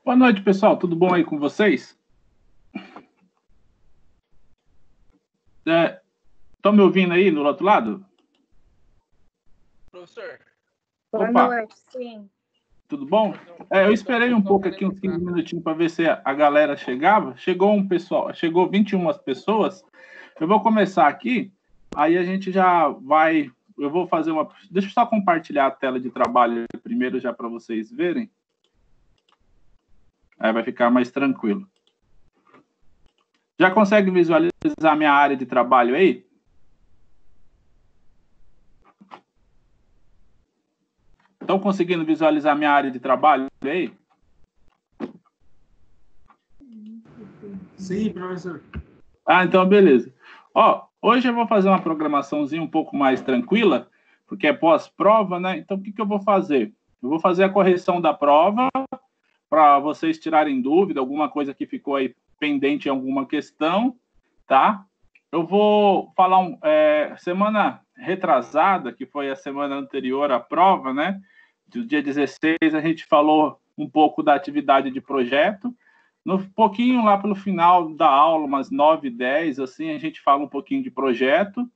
Boa noite, pessoal. Tudo bom aí com vocês? Estão me ouvindo aí no outro lado? Professor. Boa noite, sim. Tudo bom? Eu esperei um pouco aqui, uns 15 minutinhos, para ver se a galera chegava. Chegou um pessoal, chegou 21 pessoas. Eu vou começar aqui, aí a gente já vai... Eu vou fazer uma... Deixa eu só compartilhar a tela de trabalho primeiro, já para vocês verem. Aí vai ficar mais tranquilo. Já consegue visualizar minha área de trabalho aí? Estão conseguindo visualizar minha área de trabalho aí? Sim, professor. Então beleza. Hoje eu vou fazer uma programaçãozinha um pouco mais tranquila, porque é pós-prova, né? Então o que eu vou fazer? Eu vou fazer a correção da prova, para vocês tirarem dúvida, alguma coisa que ficou aí pendente em alguma questão, tá? Eu vou falar semana retrasada, que foi a semana anterior à prova, né? Do dia 16, a gente falou um pouco da atividade de projeto. No pouquinho lá pelo final da aula, umas 9, 10, assim, a gente fala um pouquinho de projeto.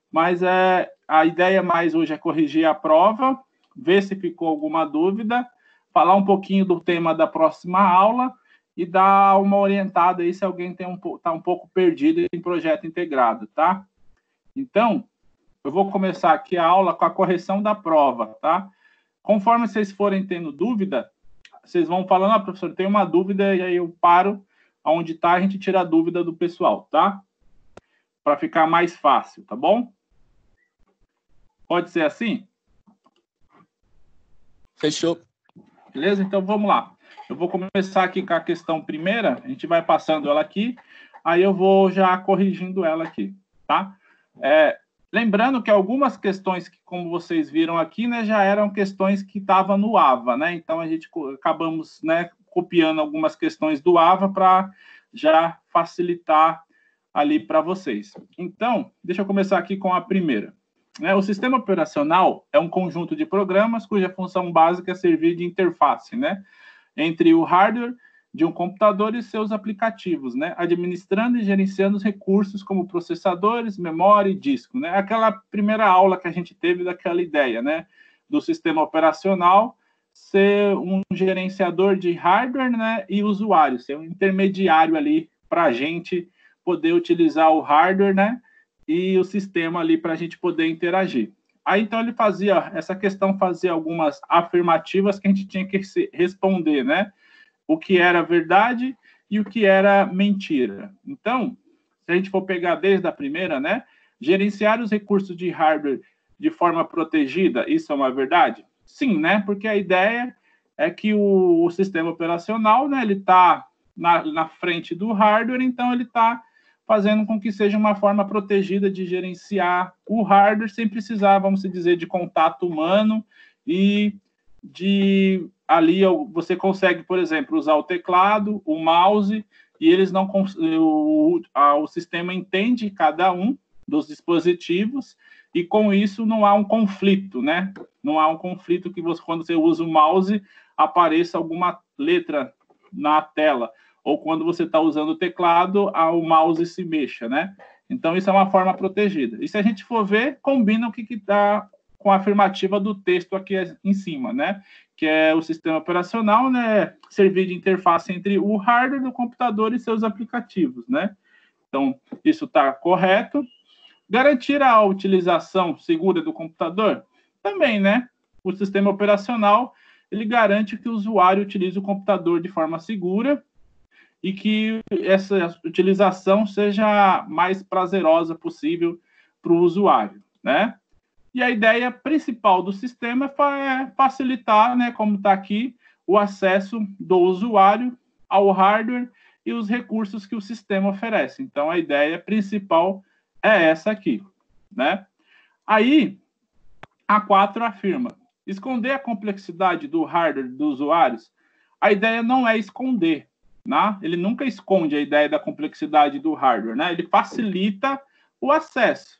Mas a ideia mais hoje é corrigir a prova, ver se ficou alguma dúvida, falar um pouquinho do tema da próxima aula e dar uma orientada aí se alguém está um pouco perdido em projeto integrado, tá? Então, eu vou começar aqui a aula com a correção da prova, tá? Conforme vocês forem tendo dúvida, vocês vão falando, professor, tem uma dúvida, e aí eu paro onde está, a gente tira a dúvida do pessoal, tá? Para ficar mais fácil, tá bom? Pode ser assim? Fechou. Beleza? Então, vamos lá. Eu vou começar aqui com a questão primeira, a gente vai passando ela aqui, aí eu vou já corrigindo ela aqui, tá? Lembrando que algumas questões que, como vocês viram aqui, né, já eram questões que estavam no AVA, né? Então, a gente acabamos, né, copiando algumas questões do AVA para já facilitar ali para vocês. Então, deixa eu começar aqui com a primeira. O sistema operacional é um conjunto de programas cuja função básica é servir de interface, né, entre o hardware de um computador e seus aplicativos, né, administrando e gerenciando os recursos como processadores, memória e disco, né, aquela primeira aula que a gente teve daquela ideia, né, do sistema operacional ser um gerenciador de hardware, né, e usuário, ser um intermediário ali para a gente poder utilizar o hardware, né, e o sistema ali para a gente poder interagir. Aí, então, ele fazia, essa questão fazia algumas afirmativas que a gente tinha que responder, né? O que era verdade e o que era mentira. Então, se a gente for pegar desde a primeira, né? Gerenciar os recursos de hardware de forma protegida, isso é uma verdade? Sim, né? Porque a ideia é que o sistema operacional, né? Ele está na frente do hardware, então ele está fazendo com que seja uma forma protegida de gerenciar o hardware sem precisar, vamos dizer, de contato humano e de ali você consegue, por exemplo, usar o teclado, o mouse, e eles não o sistema entende cada um dos dispositivos e com isso não há um conflito, né? Não há um conflito que você, quando você usa o mouse, apareça alguma letra na tela, ou quando você está usando o teclado, o mouse se mexa, né? Então, isso é uma forma protegida. E se a gente for ver, combina o que está com a afirmativa do texto aqui em cima, né? Que é o sistema operacional, né? Servir de interface entre o hardware do computador e seus aplicativos, né? Então, isso está correto. Garantir a utilização segura do computador? Também, né? O sistema operacional, ele garante que o usuário utilize o computador de forma segura e que essa utilização seja mais prazerosa possível para o usuário, né? E a ideia principal do sistema é facilitar, né, como está aqui, o acesso do usuário ao hardware e os recursos que o sistema oferece. Então, a ideia principal é essa aqui, né? Aí, a 4 afirma, esconder a complexidade do hardware dos usuários. A ideia não é esconder, né? Ele nunca esconde a ideia da complexidade do hardware, né? Ele facilita o acesso,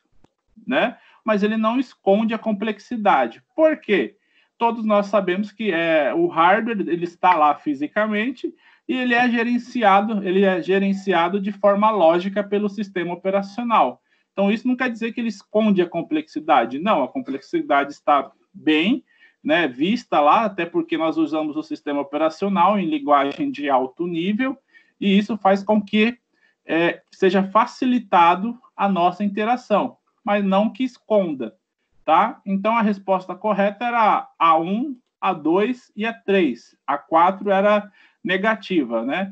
né? Mas ele não esconde a complexidade. Por quê? todos nós sabemos que o hardware ele está lá fisicamente e ele é gerenciado de forma lógica pelo sistema operacional. Então, isso não quer dizer que ele esconde a complexidade. Não, a complexidade está bem, né, vista lá, até porque nós usamos o sistema operacional em linguagem de alto nível, e isso faz com que seja facilitado a nossa interação, mas não que esconda, tá? Então, a resposta correta era a 1, a 2 e a 3. A 4 era negativa, né?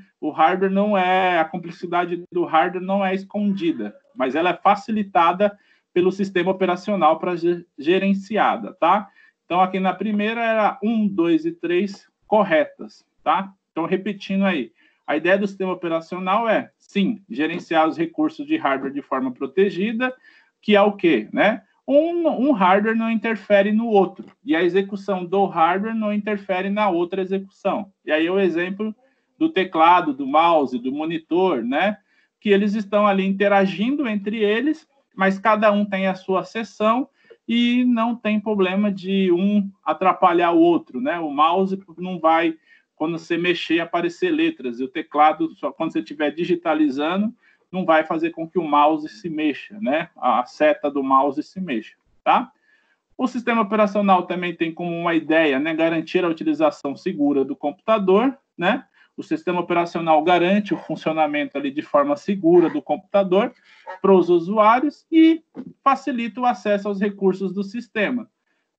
A complexidade do hardware não é escondida, mas ela é facilitada pelo sistema operacional para gerenciada, tá? Então, aqui na primeira era 1, 2 e 3 corretas, tá? Então, repetindo aí, a ideia do sistema operacional é, sim, gerenciar os recursos de hardware de forma protegida, que é o quê, né? Um hardware não interfere no outro, e a execução do hardware não interfere na outra execução. E aí o exemplo do teclado, do mouse, do monitor, né? Que eles estão ali interagindo entre eles, mas cada um tem a sua seção e não tem problema de um atrapalhar o outro, né? O mouse não vai, quando você mexer, aparecer letras, e o teclado, só quando você estiver digitalizando, não vai fazer com que o mouse se mexa, né? A seta do mouse se mexa, tá? O sistema operacional também tem como uma ideia, né, garantir a utilização segura do computador, né? O sistema operacional garante o funcionamento ali de forma segura do computador para os usuários e facilita o acesso aos recursos do sistema,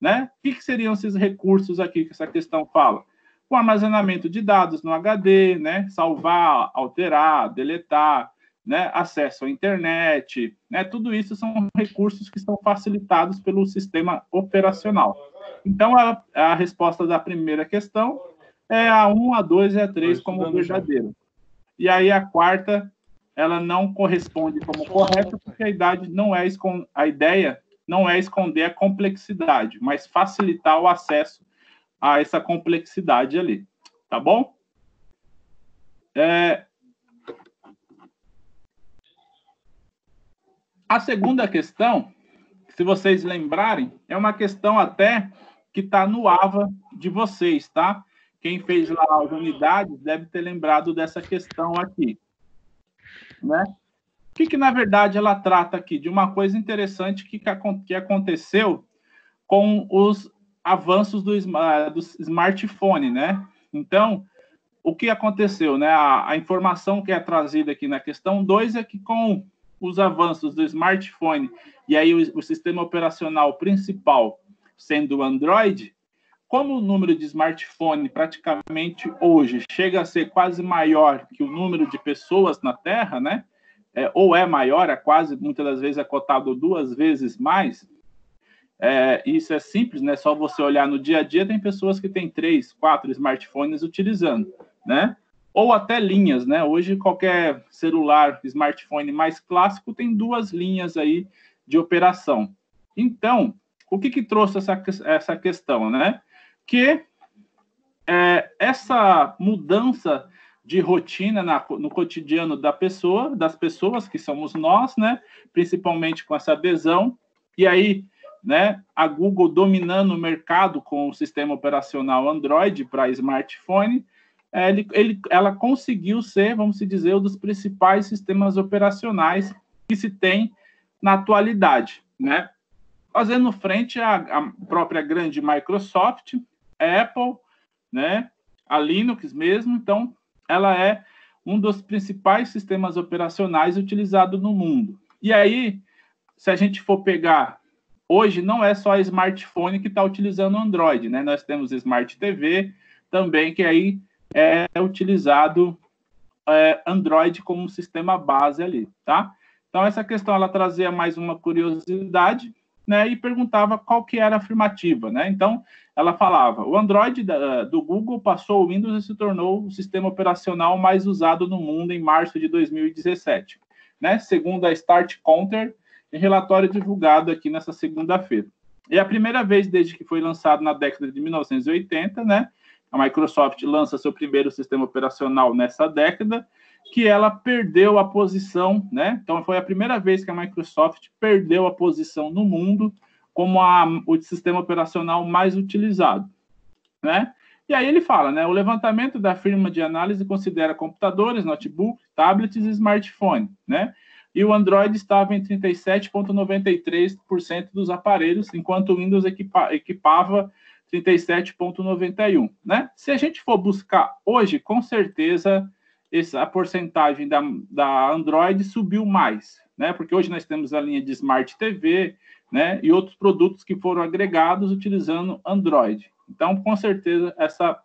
né? O que seriam esses recursos aqui que essa questão fala? O armazenamento de dados no HD, né? Salvar, alterar, deletar, né? Acesso à internet, né? Tudo isso são recursos que são facilitados pelo sistema operacional. Então, a resposta da primeira questão é a 1, a 2 e a 3 como verdadeira. E aí a quarta, ela não corresponde como correta, porque a ideia não é esconder a complexidade, mas facilitar o acesso a essa complexidade ali. Tá bom? A segunda questão, se vocês lembrarem, é uma questão até que está no AVA de vocês, tá? Quem fez lá as unidades deve ter lembrado dessa questão aqui, né? O que na verdade, ela trata aqui? De uma coisa interessante que aconteceu com os avanços do smartphone, né? Então, o que aconteceu, né? A informação que é trazida aqui na questão 2 é que com os avanços do smartphone e aí o sistema operacional principal sendo o Android, como o número de smartphone praticamente hoje chega a ser quase maior que o número de pessoas na Terra, né? Ou é maior, muitas das vezes é cotado 2 vezes mais. Isso é simples, né? Só você olhar no dia a dia, tem pessoas que têm 3, 4 smartphones utilizando, né? Ou até linhas, né? Hoje qualquer celular, smartphone mais clássico tem 2 linhas aí de operação. Então, o que trouxe essa questão, né? Que essa mudança de rotina no cotidiano das pessoas que somos nós, né? Principalmente com essa adesão, e aí, né? A Google dominando o mercado com o sistema operacional Android para smartphone, ela conseguiu ser, vamos dizer, um dos principais sistemas operacionais que se tem na atualidade, né? Fazendo frente à própria grande Microsoft, a Apple, né? A Linux mesmo. Então, ela é um dos principais sistemas operacionais utilizados no mundo. E aí, se a gente for pegar, hoje não é só smartphone que está utilizando Android, né? Nós temos Smart TV também, que aí é utilizado Android como sistema base ali, tá? Então, essa questão, ela trazia mais uma curiosidade, né, e perguntava qual que era a afirmativa, né? Então, ela falava, o Android do Google passou o Windows e se tornou o sistema operacional mais usado no mundo em março de 2017, né? Segundo a Start Counter, em relatório divulgado aqui nessa segunda-feira. É a primeira vez desde que foi lançado na década de 1980, né? A Microsoft lança seu primeiro sistema operacional nessa década, que ela perdeu a posição, né? Então, foi a primeira vez que a Microsoft perdeu a posição no mundo como o sistema operacional mais utilizado, né? E aí ele fala, né? O levantamento da firma de análise considera computadores, notebook, tablets e smartphone, né? E o Android estava em 37,93% dos aparelhos, enquanto o Windows equipava 37,91%, né? Se a gente for buscar hoje, com certeza a porcentagem da Android subiu mais, né? Porque hoje nós temos a linha de Smart TV, né? E outros produtos que foram agregados utilizando Android. Então, com certeza, essa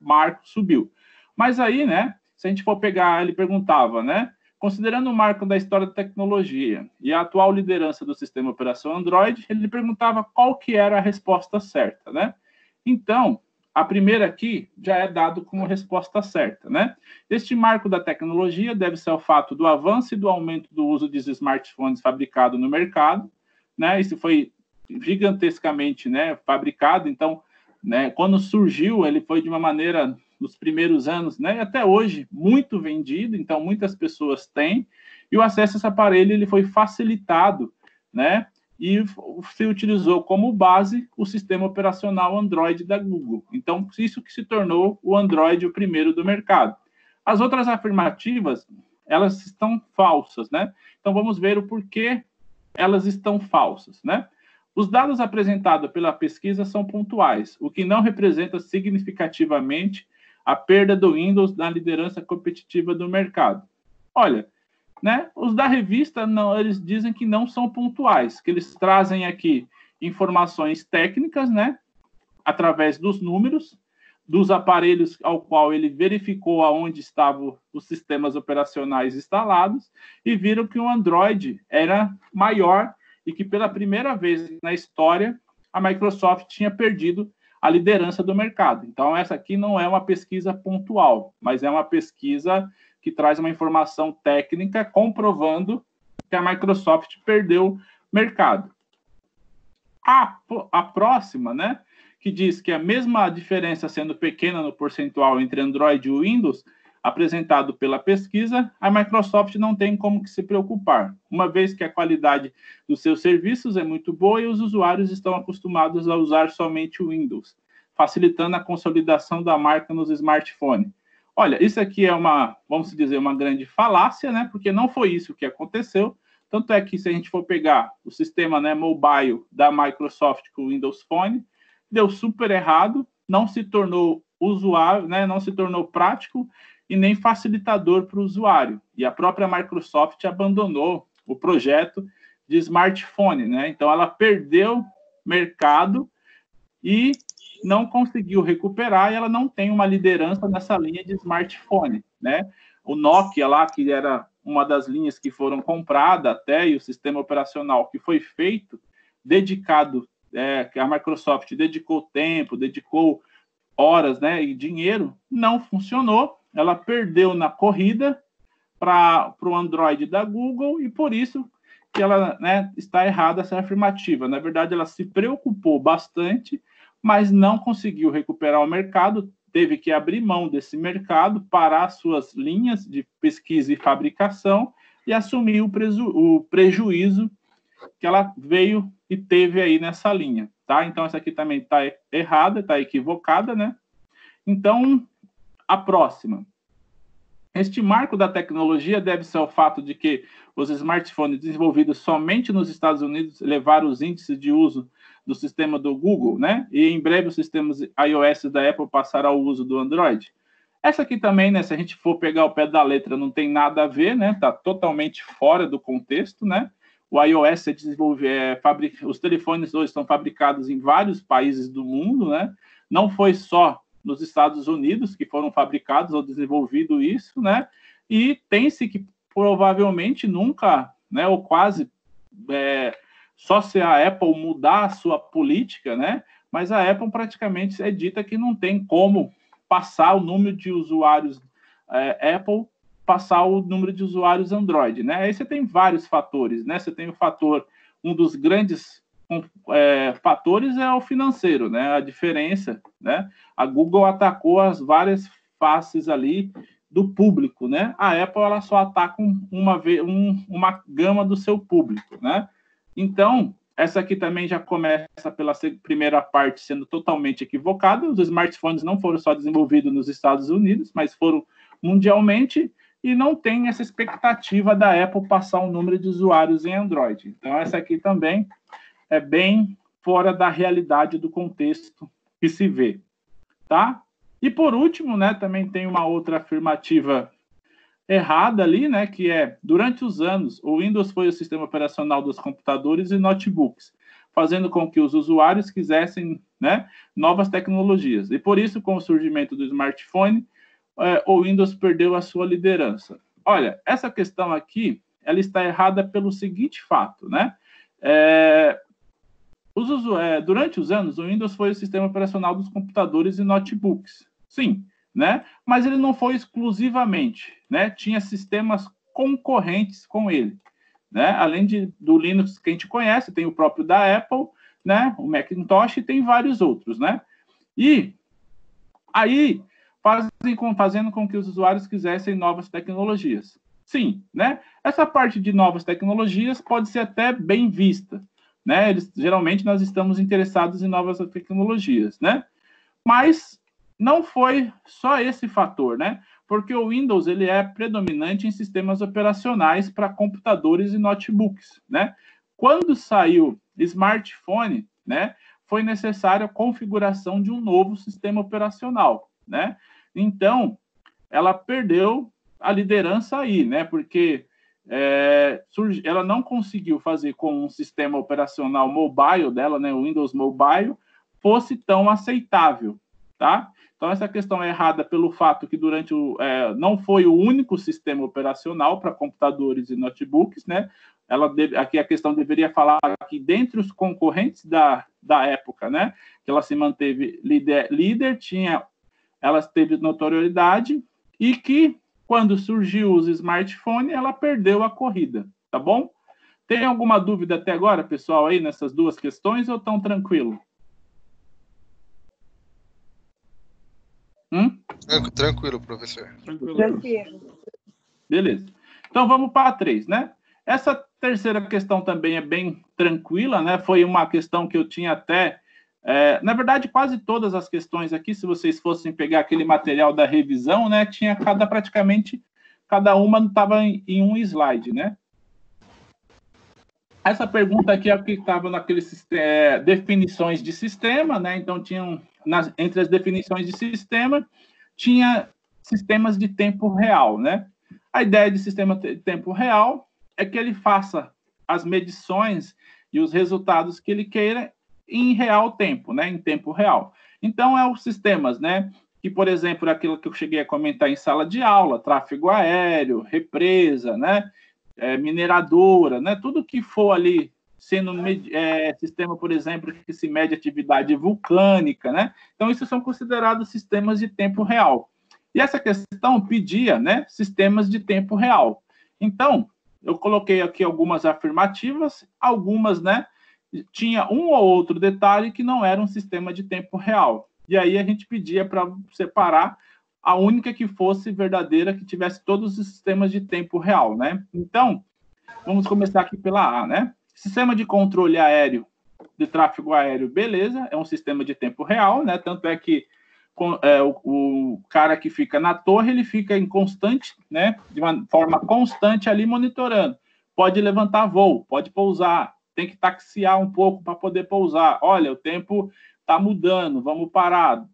marca subiu. Mas aí, né? Se a gente for pegar, ele perguntava, né? Considerando o marco da história da tecnologia e a atual liderança do sistema operacional Android, ele perguntava qual que era a resposta certa, né? Então, a primeira aqui já é dado como resposta certa, né? Este marco da tecnologia deve-se ao fato do avanço e do aumento do uso de smartphones fabricados no mercado, né? Isso foi gigantescamente, né, fabricado. Então, né, quando surgiu, ele foi de uma maneira, nos primeiros anos, né, e até hoje, muito vendido. Então, muitas pessoas têm. E o acesso a esse aparelho ele foi facilitado, né? E se utilizou como base o sistema operacional Android da Google. Então, isso que se tornou o Android o primeiro do mercado. As outras afirmativas, elas estão falsas, né? Então, vamos ver o porquê elas estão falsas, né? Os dados apresentados pela pesquisa são pontuais, o que não representa significativamente a perda do Windows na liderança competitiva do mercado. Olha, né? Os da revista, não, eles dizem que não são pontuais, que eles trazem aqui informações técnicas, né? Através dos números, dos aparelhos ao qual ele verificou aonde estavam os sistemas operacionais instalados e viram que o Android era maior e que pela primeira vez na história a Microsoft tinha perdido a liderança do mercado. Então, essa aqui não é uma pesquisa pontual, mas é uma pesquisa que traz uma informação técnica comprovando que a Microsoft perdeu mercado. A próxima, né, que diz que a mesma diferença sendo pequena no percentual entre Android e Windows, apresentado pela pesquisa, a Microsoft não tem como que se preocupar, uma vez que a qualidade dos seus serviços é muito boa e os usuários estão acostumados a usar somente o Windows, facilitando a consolidação da marca nos smartphones. Olha, isso aqui é vamos dizer, uma grande falácia, né? Porque não foi isso que aconteceu. Tanto é que se a gente for pegar o sistema, né, mobile da Microsoft com o Windows Phone, deu super errado, não se tornou usuário, né, não se tornou prático e nem facilitador para o usuário. E a própria Microsoft abandonou o projeto de smartphone, né? Então ela perdeu mercado e não conseguiu recuperar, e ela não tem uma liderança nessa linha de smartphone, né? O Nokia lá, que era uma das linhas que foram compradas até, e o sistema operacional que foi feito, dedicado, que a Microsoft dedicou tempo, dedicou horas, né, e dinheiro, não funcionou. Ela perdeu na corrida para o Android da Google, e por isso que ela, né, está errada essa afirmativa. Na verdade, ela se preocupou bastante, mas não conseguiu recuperar o mercado, teve que abrir mão desse mercado, parar suas linhas de pesquisa e fabricação e assumir o prejuízo que ela veio e teve aí nessa linha, tá? Então, essa aqui também está errada, está equivocada, né? Então, a próxima. Este marco da tecnologia deve-se ao fato de que os smartphones desenvolvidos somente nos Estados Unidos levaram os índices de uso do sistema do Google, né? E em breve os sistemas iOS da Apple passarão ao uso do Android. Essa aqui também, né? Se a gente for pegar o pé da letra, não tem nada a ver, né? Tá totalmente fora do contexto, né? O iOS os telefones hoje estão fabricados em vários países do mundo, né? Não foi só nos Estados Unidos que foram fabricados ou desenvolvido isso, né? E tem-se que provavelmente nunca, né? Ou quase só se a Apple mudar a sua política, né? Mas a Apple praticamente é dita que não tem como passar o número de usuários Apple, passar o número de usuários Android, né? Aí você tem vários fatores, né? Você tem o fator, um dos grandes fatores é o financeiro, né? A diferença, né? A Google atacou as várias faces ali do público, né? A Apple ela só ataca uma gama do seu público, né? Então, Essa aqui também já começa pela primeira parte sendo totalmente equivocada. Os smartphones não foram só desenvolvidos nos Estados Unidos, mas foram mundialmente, e não tem essa expectativa da Apple passar um número de usuários em Android. Então, essa aqui também é bem fora da realidade do contexto que se vê, tá? E, por último, né, também tem uma outra afirmativa errada ali, né, que é, durante os anos, o Windows foi o sistema operacional dos computadores e notebooks, fazendo com que os usuários quisessem, né, novas tecnologias. E por isso, com o surgimento do smartphone, o Windows perdeu a sua liderança. Olha, essa questão aqui, ela está errada pelo seguinte fato, né? Durante os anos, o Windows foi o sistema operacional dos computadores e notebooks. Sim, né? Mas ele não foi exclusivamente, né? Tinha sistemas concorrentes com ele, né? Além do Linux que a gente conhece, tem o próprio da Apple, né? O Macintosh, e tem vários outros, né? E aí fazendo com que os usuários quisessem novas tecnologias. Sim, né? Essa parte de novas tecnologias pode ser até bem vista, né? Geralmente nós estamos interessados em novas tecnologias, né? Mas não foi só esse fator, né? Porque o Windows ele é predominante em sistemas operacionais para computadores e notebooks, né? Quando saiu smartphone, né, foi necessária a configuração de um novo sistema operacional, né? Então, ela perdeu a liderança aí, né? Porque ela não conseguiu fazer com um sistema operacional mobile dela, né, o Windows Mobile, fosse tão aceitável, tá? Então, essa questão é errada pelo fato que não foi o único sistema operacional para computadores e notebooks, né? Aqui a questão deveria falar que dentre os concorrentes da época, né, que ela se manteve líder ela teve notoriedade e que, quando surgiu os smartphones, ela perdeu a corrida, tá bom? Tem alguma dúvida até agora, pessoal, aí nessas duas questões, ou tão tranquilo? Tranquilo, professor. Tranquilo. Beleza. Então, vamos para a 3, né? Essa terceira questão também é bem tranquila, né? Foi uma questão que eu tinha até... na verdade, quase todas as questões aqui, se vocês fossem pegar aquele material da revisão, né? Tinha praticamente cada uma estava em um slide, né? Essa pergunta aqui é o que estava naqueles definições de sistema, né? Então, entre as definições de sistema, tinha sistemas de tempo real, né? A ideia de sistema de tempo real é que ele faça as medições e os resultados que ele queira em real tempo, né? Em tempo real. Então, os sistemas, né? Que, por exemplo, aquilo que eu cheguei a comentar em sala de aula, tráfego aéreo, represa, né? Mineradora, né? Tudo que for ali sendo sistema, por exemplo, que se mede atividade vulcânica, né? Então, isso são considerados sistemas de tempo real. E essa questão pedia, né, sistemas de tempo real. Então, eu coloquei aqui algumas afirmativas, algumas, né, tinha um ou outro detalhe que não era um sistema de tempo real. E aí a gente pedia para separar a única que fosse verdadeira, que tivesse todos os sistemas de tempo real, né? Então, vamos começar aqui pela A, né? Sistema de controle aéreo, de tráfego aéreo, beleza, é um sistema de tempo real, né? Tanto é que o cara que fica na torre, ele fica em constante, né? De uma forma constante ali monitorando. Pode levantar voo, pode pousar, tem que taxiar um pouco para poder pousar. Olha, o tempo está mudando, vamos parar,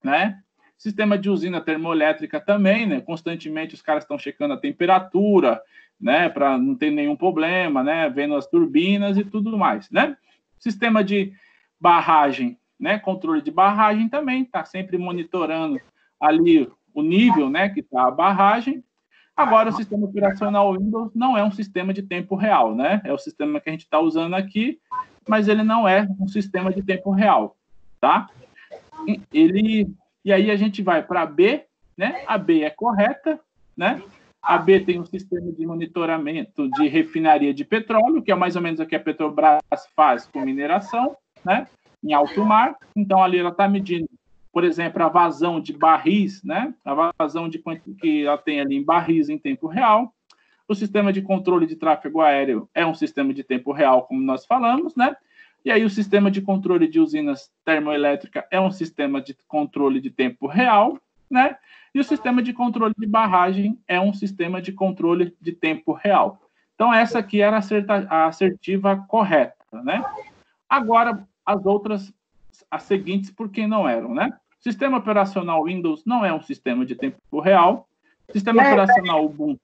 né? Sistema de usina termoelétrica também, né? Constantemente os caras estão checando a temperatura, né? Para não ter nenhum problema, né? Vendo as turbinas e tudo mais, né? Sistema de barragem, né? Controle de barragem também, está sempre monitorando ali o nível, né? Que está a barragem. Agora, o sistema operacional Windows não é um sistema de tempo real, né? É o sistema que a gente está usando aqui, mas ele não é um sistema de tempo real, tá? E aí a gente vai para a B, né? A B é correta, né? A B tem um sistema de monitoramento de refinaria de petróleo, que é mais ou menos o que a Petrobras faz com mineração, né? Em alto mar. Então, ali ela está medindo, por exemplo, a vazão de barris, né? A vazão que ela tem ali em barris em tempo real. O sistema de controle de tráfego aéreo é um sistema de tempo real, como nós falamos, né? E aí o sistema de controle de usinas termoelétricas é um sistema de controle de tempo real, né? E o sistema de controle de barragem é um sistema de controle de tempo real. Então, essa aqui era a assertiva correta, né? Agora, as seguintes, por que não eram, né? Sistema operacional Windows não é um sistema de tempo real. Sistema operacional Ubuntu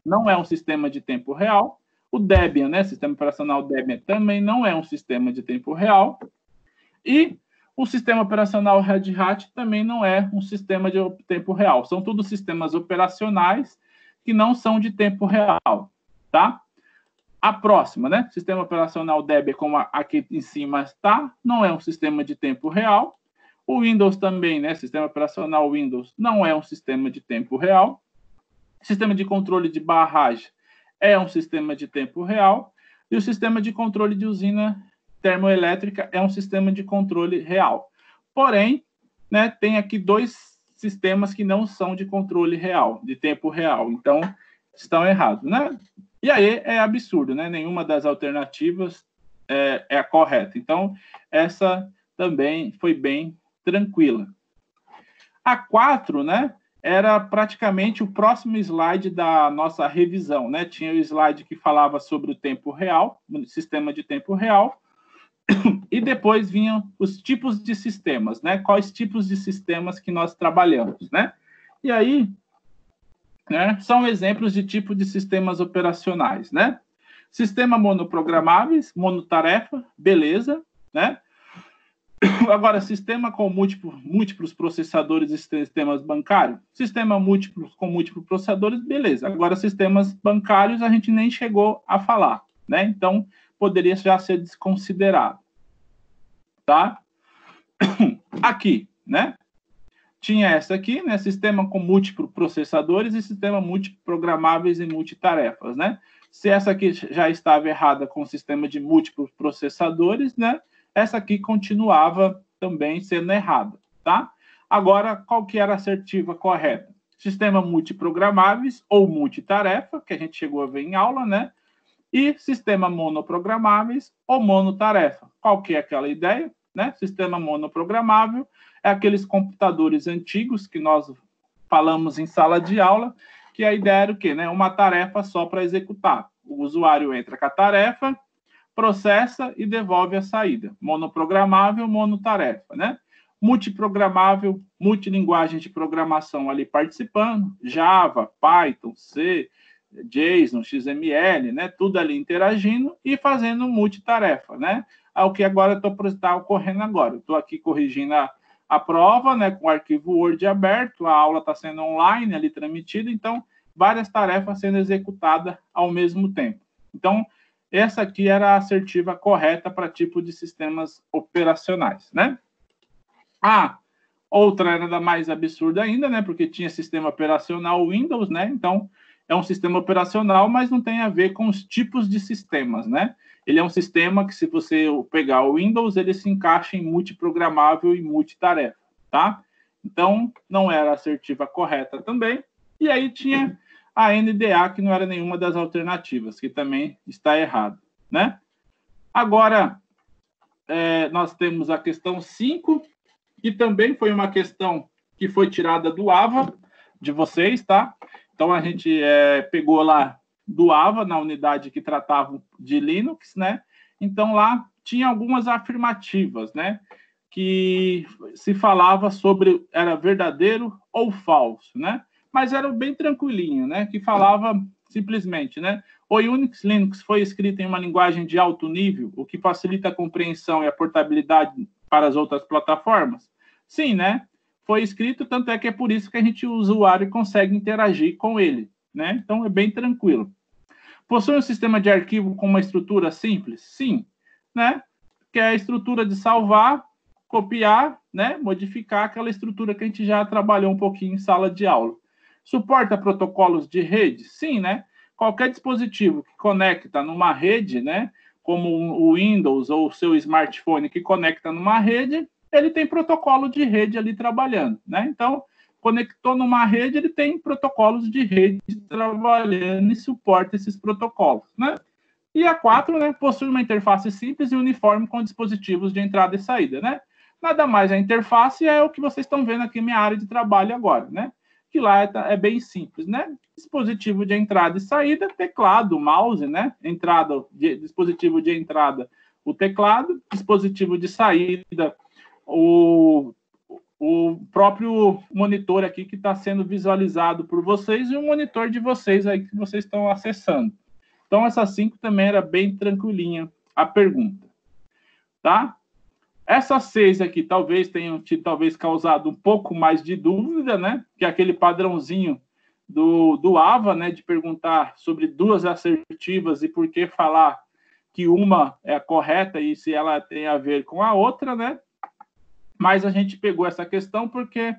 não é um sistema de tempo real. O Debian, né? Sistema operacional Debian também não é um sistema de tempo real. E o sistema operacional Red Hat também não é um sistema de tempo real. São todos sistemas operacionais que não são de tempo real, tá? A próxima, né? Sistema operacional Debian, como aqui em cima está, não é um sistema de tempo real. O Windows também, né? Sistema operacional Windows não é um sistema de tempo real. Sistema de controle de barragem é um sistema de tempo real. E o sistema de controle de usina termoelétrica é um sistema de controle real. Porém, né, tem aqui dois sistemas que não são de controle real, de tempo real. Então, estão errados, né? E aí é absurdo, né? Nenhuma das alternativas é a correta. Então, essa também foi bem tranquila. A 4, né? Era praticamente o próximo slide da nossa revisão, né? Tinha o slide que falava sobre o tempo real, o sistema de tempo real, e depois vinham os tipos de sistemas, né? Quais tipos de sistemas que nós trabalhamos, né? E aí, né, são exemplos de tipo de sistemas operacionais, né? Sistema monoprogramáveis, monotarefa, beleza, né? Agora, sistema com múltiplos processadores e sistemas bancários. Sistema com múltiplos processadores, beleza. Agora, sistemas bancários, a gente nem chegou a falar, né? Então, poderia já ser desconsiderado, tá? Aqui, né? Tinha essa aqui, né? Sistema com múltiplos processadores e sistema multiprogramáveis e multitarefas, né? Se essa aqui já estava errada com o sistema de múltiplos processadores, né? Essa aqui continuava também sendo errada, tá? Agora, qual que era a assertiva correta? Sistema multiprogramáveis ou multitarefa, que a gente chegou a ver em aula, né? E sistema monoprogramáveis ou monotarefa. Qual que é aquela ideia, né? Sistema monoprogramável é aqueles computadores antigos que nós falamos em sala de aula, que a ideia era o quê, né? Uma tarefa só para executar. O usuário entra com a tarefa, processa e devolve a saída. Monoprogramável, monotarefa, né? Multiprogramável, multilinguagem de programação ali participando, Java, Python, C, JSON, XML, né? Tudo ali interagindo e fazendo multitarefa, né? É o que agora está ocorrendo agora. Estou aqui corrigindo a prova, né? Com o arquivo Word aberto, a aula está sendo online ali transmitida, então várias tarefas sendo executadas ao mesmo tempo. Então, essa aqui era a assertiva correta para tipo de sistemas operacionais, né? Outra era da mais absurda ainda, né? Porque tinha sistema operacional Windows, né? Então, é um sistema operacional, mas não tem a ver com os tipos de sistemas, né? Ele é um sistema que, se você pegar o Windows, ele se encaixa em multiprogramável e multitarefa, tá? Então, não era a assertiva correta também. E aí tinha a NDA, que não era nenhuma das alternativas, que também está errado, né? Agora, nós temos a questão 5, que também foi uma questão que foi tirada do AVA de vocês, tá? Então, a gente pegou lá do AVA, na unidade que tratava de Linux, né? Então, lá tinha algumas afirmativas, né? Que se falava sobre era verdadeiro ou falso, né? Mas era bem tranquilinho, né? Que falava simplesmente, né? O Unix Linux foi escrito em uma linguagem de alto nível, o que facilita a compreensão e a portabilidade para as outras plataformas? Sim, né? Foi escrito, tanto é que é por isso que a gente, o usuário, consegue interagir com ele, né? Então, é bem tranquilo. Possui um sistema de arquivo com uma estrutura simples? Sim, né? Que é a estrutura de salvar, copiar, né? Modificar aquela estrutura que a gente já trabalhou um pouquinho em sala de aula. Suporta protocolos de rede? Sim, né? Qualquer dispositivo que conecta numa rede, né? Como o Windows ou o seu smartphone que conecta numa rede, ele tem protocolo de rede ali trabalhando, né? Então, conectou numa rede, ele tem protocolos de rede trabalhando e suporta esses protocolos, né? E a 4, né, possui uma interface simples e uniforme com dispositivos de entrada e saída, né? Nada mais, a interface é o que vocês estão vendo aqui na minha área de trabalho agora, né? Que lá é bem simples, né? Dispositivo de entrada e saída, teclado, mouse, né? Dispositivo de entrada, o teclado, dispositivo de saída, o próprio monitor aqui que está sendo visualizado por vocês e o monitor de vocês aí que vocês estão acessando. Então, essa 5 também era bem tranquilinha a pergunta, tá? Essa 6 aqui talvez tenham causado um pouco mais de dúvida, né? Que é aquele padrãozinho do AVA, né? De perguntar sobre duas assertivas e por que falar que uma é a correta e se ela tem a ver com a outra, né? Mas a gente pegou essa questão porque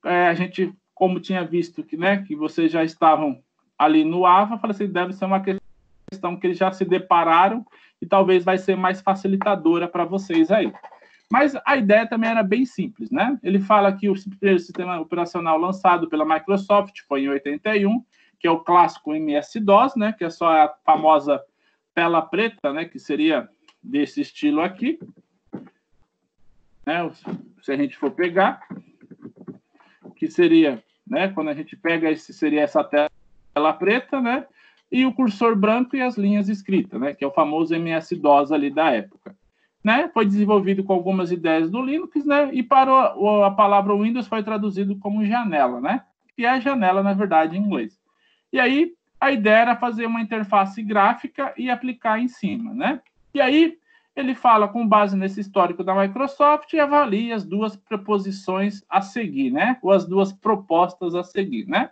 a gente, como tinha visto que, né, que vocês já estavam ali no AVA, falei assim, deve ser uma questão que eles já se depararam e talvez vai ser mais facilitadora para vocês aí. Mas a ideia também era bem simples, né? Ele fala que o primeiro sistema operacional lançado pela Microsoft foi em 81, que é o clássico MS-DOS, né? Que é só a famosa tela preta, né? Que seria desse estilo aqui. Né? Se a gente for pegar, que seria, né? Quando a gente pega seria essa tela preta, né? E o cursor branco e as linhas escritas, né? Que é o famoso MS-DOS ali da época. Né? Foi desenvolvido com algumas ideias do Linux, né? E para a palavra Windows foi traduzido como janela, né? Que é janela, na verdade, em inglês. E aí, a ideia era fazer uma interface gráfica e aplicar em cima, né? E aí, ele fala, com base nesse histórico da Microsoft, e avalia as duas proposições a seguir, né? Ou as duas propostas a seguir, né?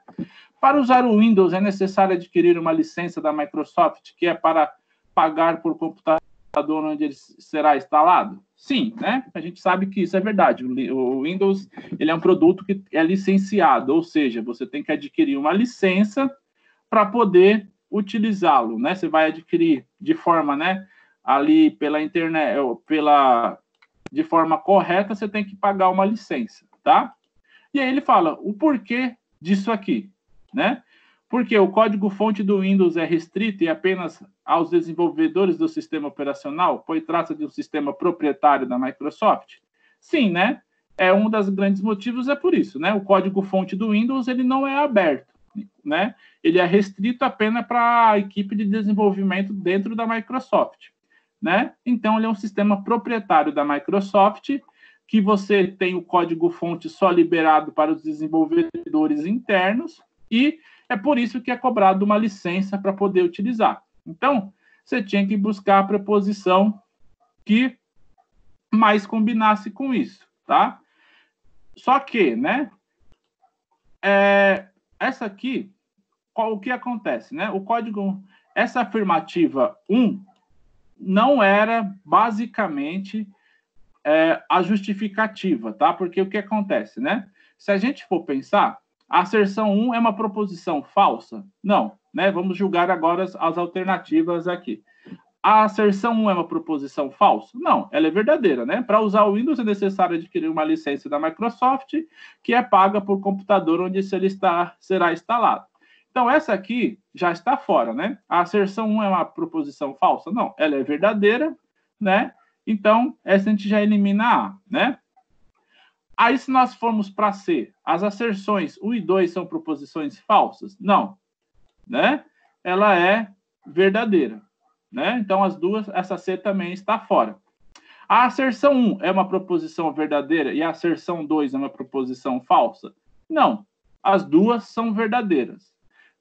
Para usar o Windows, é necessário adquirir uma licença da Microsoft, que é para pagar por computador onde ele será instalado? Sim, né? A gente sabe que isso é verdade. O Windows, ele é um produto que é licenciado, ou seja, você tem que adquirir uma licença para poder utilizá-lo, né? Você vai adquirir de forma, né, ali pela internet, de forma correta, você tem que pagar uma licença, tá? E aí ele fala o porquê disso aqui, né? Porque o código-fonte do Windows é restrito e apenas aos desenvolvedores do sistema operacional, pois trata de um sistema proprietário da Microsoft? Sim, né? Um dos grandes motivos é por isso, né? O código-fonte do Windows, ele não é aberto, né? Ele é restrito apenas para a equipe de desenvolvimento dentro da Microsoft, né? Então, ele é um sistema proprietário da Microsoft, que você tem o código-fonte só liberado para os desenvolvedores internos e é por isso que é cobrado uma licença para poder utilizar. Então, você tinha que buscar a preposição que mais combinasse com isso, tá? Só que, né? Essa aqui, o que acontece, né? O código, essa afirmativa 1 não era basicamente a justificativa, tá? Porque o que acontece, né? Se a gente for pensar, a asserção 1 é uma proposição falsa? Não, né? Vamos julgar agora as alternativas aqui. A asserção 1 é uma proposição falsa? Não, ela é verdadeira, né? Para usar o Windows é necessário adquirir uma licença da Microsoft, que é paga por computador onde será instalado. Então, essa aqui já está fora, né? A asserção 1 é uma proposição falsa? Não, ela é verdadeira, né? Então, essa a gente já elimina A, né? Aí, se nós formos para C, as asserções 1 e 2 são proposições falsas? Não, né? Ela é verdadeira, né? Então, as duas, essa C também está fora. A asserção 1 é uma proposição verdadeira e a asserção 2 é uma proposição falsa? Não, as duas são verdadeiras,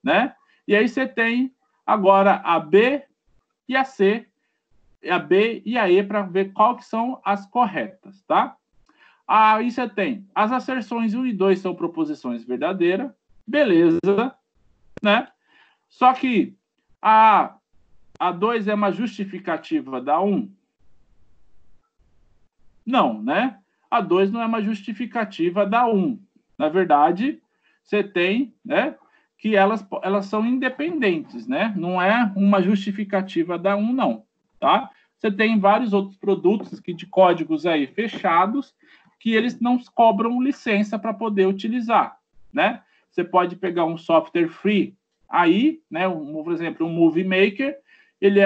né? E aí você tem agora a B e a C, a B e a E para ver qual que são as corretas, tá? Aí você tem as asserções 1 e 2 são proposições verdadeiras, beleza, né? Só que a 2 é uma justificativa da 1? Não, né? A 2 não é uma justificativa da 1. Na verdade, você tem, né, que elas são independentes, né? Não é uma justificativa da 1, não, tá? Você tem vários outros produtos de códigos aí fechados que eles não cobram licença para poder utilizar, né? Você pode pegar um software free aí, né? Por exemplo, um Movie Maker, ele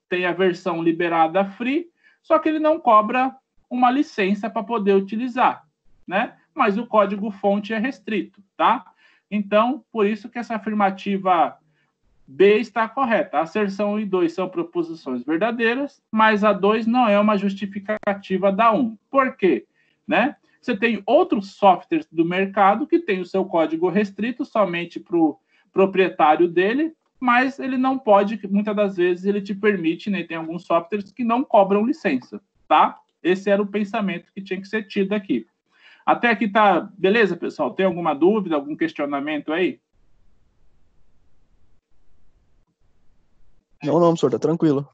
tem a versão liberada free, só que ele não cobra uma licença para poder utilizar, né? Mas o código-fonte é restrito, tá? Então, por isso que essa afirmativa B está correta. A asserção 1 e 2 são proposições verdadeiras, mas a 2 não é uma justificativa da 1. Por quê? Né? Você tem outros softwares do mercado que tem o seu código restrito somente para o proprietário dele, mas ele não pode, muitas das vezes ele te permite, né? Tem alguns softwares que não cobram licença, tá? Esse era o pensamento que tinha que ser tido aqui. Até aqui tá beleza, pessoal? Tem alguma dúvida, algum questionamento aí? Não, professor, tá tranquilo.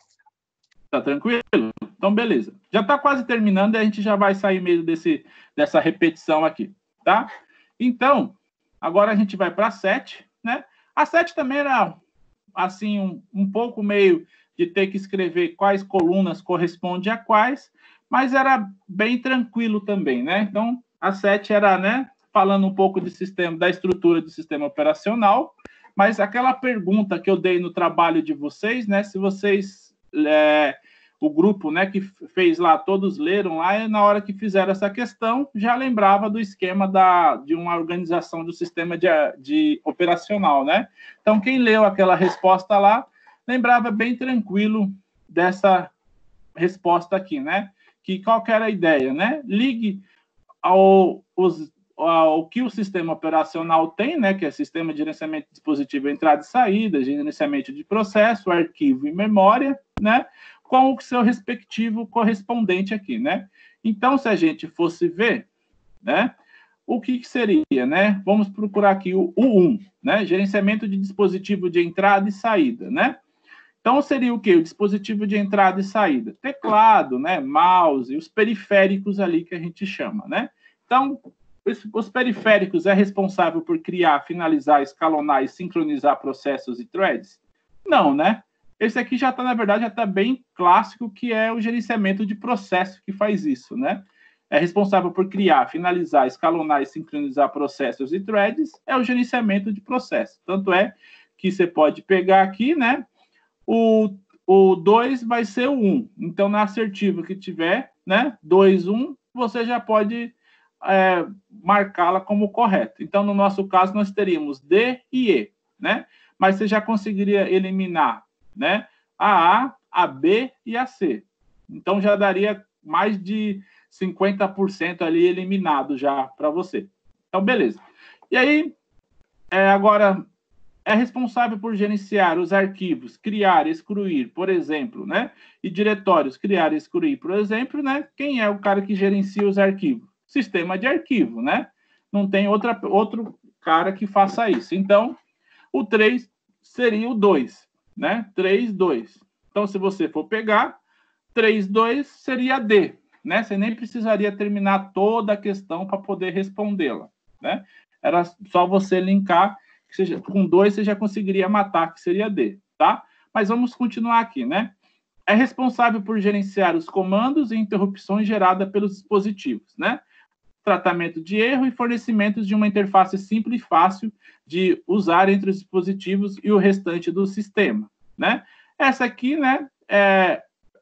Tá tranquilo? Então, beleza. Já tá quase terminando e a gente já vai sair meio dessa repetição aqui, tá? Então, agora a gente vai para a 7, né? A 7 também era, assim, um pouco meio de ter que escrever quais colunas correspondem a quais, mas era bem tranquilo também, né? Então, a 7 era, né, falando um pouco de sistema, da estrutura do sistema operacional, mas aquela pergunta que eu dei no trabalho de vocês, né, se vocês, o grupo, né, que fez lá, todos leram lá, e na hora que fizeram essa questão, já lembrava do esquema de uma organização do sistema de operacional, né? Então, quem leu aquela resposta lá, lembrava bem tranquilo dessa resposta aqui, né? Que qual que era a ideia, né? Ligue ao que o sistema operacional tem, né, que é sistema de gerenciamento de dispositivo entrada e saída, gerenciamento de processo, arquivo e memória, né, com o seu respectivo correspondente aqui, né. Então, se a gente fosse ver, né, o que seria, né, vamos procurar aqui o 1, né, gerenciamento de dispositivo de entrada e saída, né. Então, seria o quê? O dispositivo de entrada e saída. Teclado, né, mouse, os periféricos ali que a gente chama, né. Então, os periféricos é responsável por criar, finalizar, escalonar e sincronizar processos e threads? Não, né? Esse aqui já está, na verdade, já está bem clássico, que é o gerenciamento de processo que faz isso, né? É responsável por criar, finalizar, escalonar e sincronizar processos e threads, é o gerenciamento de processo. Tanto é que você pode pegar aqui, né? O 2 vai ser o 1. Então, na assertiva que tiver, né? 2, 1, você já pode marcá-la como correta. Então, no nosso caso, nós teríamos D e E, né? Mas você já conseguiria eliminar, né, a B e a C. Então, já daria mais de 50% ali eliminado já para você. Então, beleza. E aí, agora, é responsável por gerenciar os arquivos, criar, excluir, por exemplo, né? E diretórios, criar, excluir, por exemplo, né? Quem é o cara que gerencia os arquivos? Sistema de arquivo, né? Não tem outro cara que faça isso. Então, o 3 seria o 2, né? 3, 2. Então, se você for pegar, 3, 2 seria D, né? Você nem precisaria terminar toda a questão para poder respondê-la, né? Era só você linkar, com 2 você já conseguiria matar, que seria D, tá? Mas vamos continuar aqui, né? É responsável por gerenciar os comandos e interrupções geradas pelos dispositivos, né? Tratamento de erro e fornecimento de uma interface simples e fácil de usar entre os dispositivos e o restante do sistema, né? Essa aqui, né,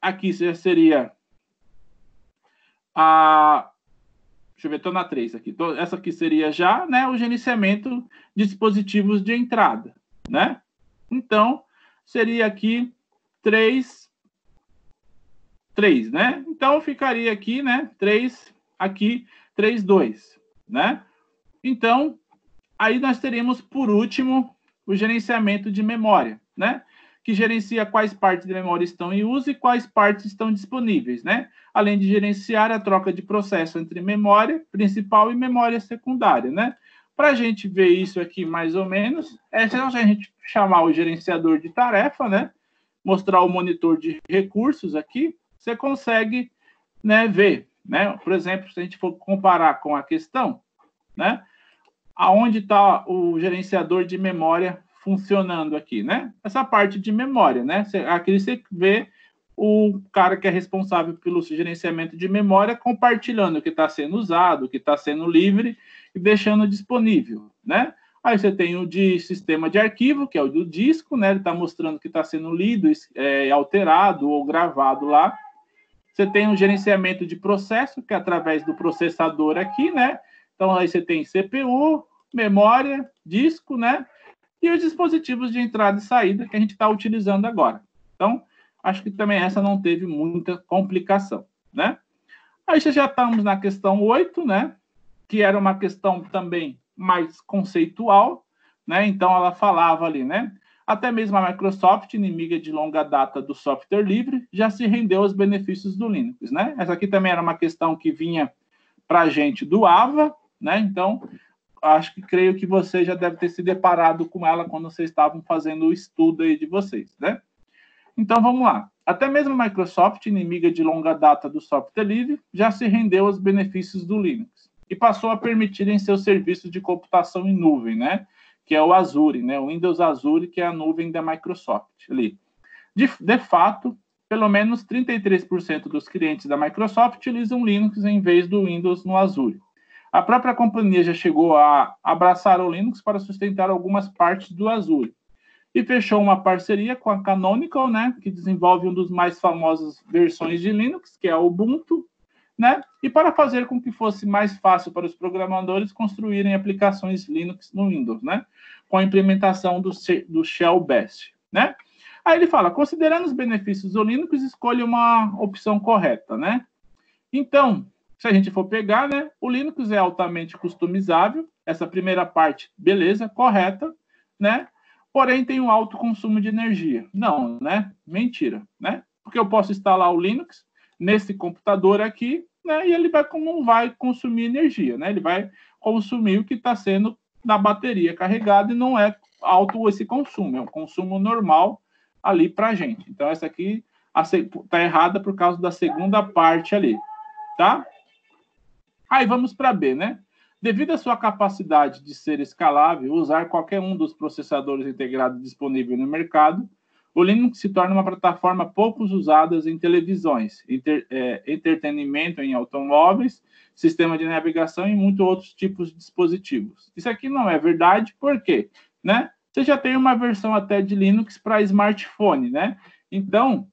aqui seria a... Deixa eu ver, estou na 3 aqui. Essa aqui seria já, né, o gerenciamento de dispositivos de entrada, né? Então, seria aqui 3, né? Então, ficaria aqui, né, 3, aqui, 3, 2, né? Então, aí nós teríamos, por último, o gerenciamento de memória, né? Que gerencia quais partes de memória estão em uso e quais partes estão disponíveis, né? Além de gerenciar a troca de processo entre memória principal e memória secundária, né? Para a gente ver isso aqui mais ou menos, se a gente chamar o gerenciador de tarefa, né? Mostrar o monitor de recursos aqui, você consegue, né, ver, né? Por exemplo, se a gente for comparar com a questão, né? Aonde está o gerenciador de memória funcionando aqui, né? Essa parte de memória, né? Aqui você vê o cara que é responsável pelo gerenciamento de memória compartilhando o que está sendo usado, o que está sendo livre e deixando disponível, né? Aí você tem o de sistema de arquivo, que é o do disco, né? Ele está mostrando que está sendo lido, alterado ou gravado lá. Você tem o gerenciamento de processo, que é através do processador aqui, né? Então, aí você tem CPU, memória, disco, né? E os dispositivos de entrada e saída que a gente está utilizando agora. Então, acho que também essa não teve muita complicação, né? Aí já estamos na questão 8, né? Que era uma questão também mais conceitual, né? Então, ela falava ali, né? Até mesmo a Microsoft, inimiga de longa data do software livre, já se rendeu aos benefícios do Linux, né? Essa aqui também era uma questão que vinha para a gente do AVA, né? Então, creio que você já deve ter se deparado com ela quando vocês estavam fazendo o estudo aí de vocês, né? Então, vamos lá. Até mesmo a Microsoft, inimiga de longa data do software livre, já se rendeu aos benefícios do Linux e passou a permitir em seus serviços de computação em nuvem, né? Que é o Azure, né? O Windows Azure, que é a nuvem da Microsoft ali. De fato, pelo menos 33% dos clientes da Microsoft utilizam Linux em vez do Windows no Azure. A própria companhia já chegou a abraçar o Linux para sustentar algumas partes do Azure e fechou uma parceria com a Canonical, né, que desenvolve uma das mais famosas versões de Linux, que é o Ubuntu, né, e para fazer com que fosse mais fácil para os programadores construírem aplicações Linux no Windows, né, com a implementação do Shell Bash, né. Aí ele fala, considerando os benefícios do Linux, escolha uma opção correta, né. Então, se a gente for pegar, né, o Linux é altamente customizável, essa primeira parte, beleza, correta, né, porém tem um alto consumo de energia. Não, né, mentira, né, porque eu posso instalar o Linux nesse computador aqui, né, e ele não vai consumir energia, né, ele vai consumir o que está sendo na bateria carregada e não é alto esse consumo, é um consumo normal ali para a gente. Então, essa aqui está errada por causa da segunda parte ali, tá? Aí vamos para B, né? Devido à sua capacidade de ser escalável, usar qualquer um dos processadores integrados disponível no mercado, o Linux se torna uma plataforma pouco usada em televisões, entretenimento em automóveis, sistema de navegação e muitos outros tipos de dispositivos. Isso aqui não é verdade, por quê? Né? Você já tem uma versão até de Linux para smartphone, né? Então,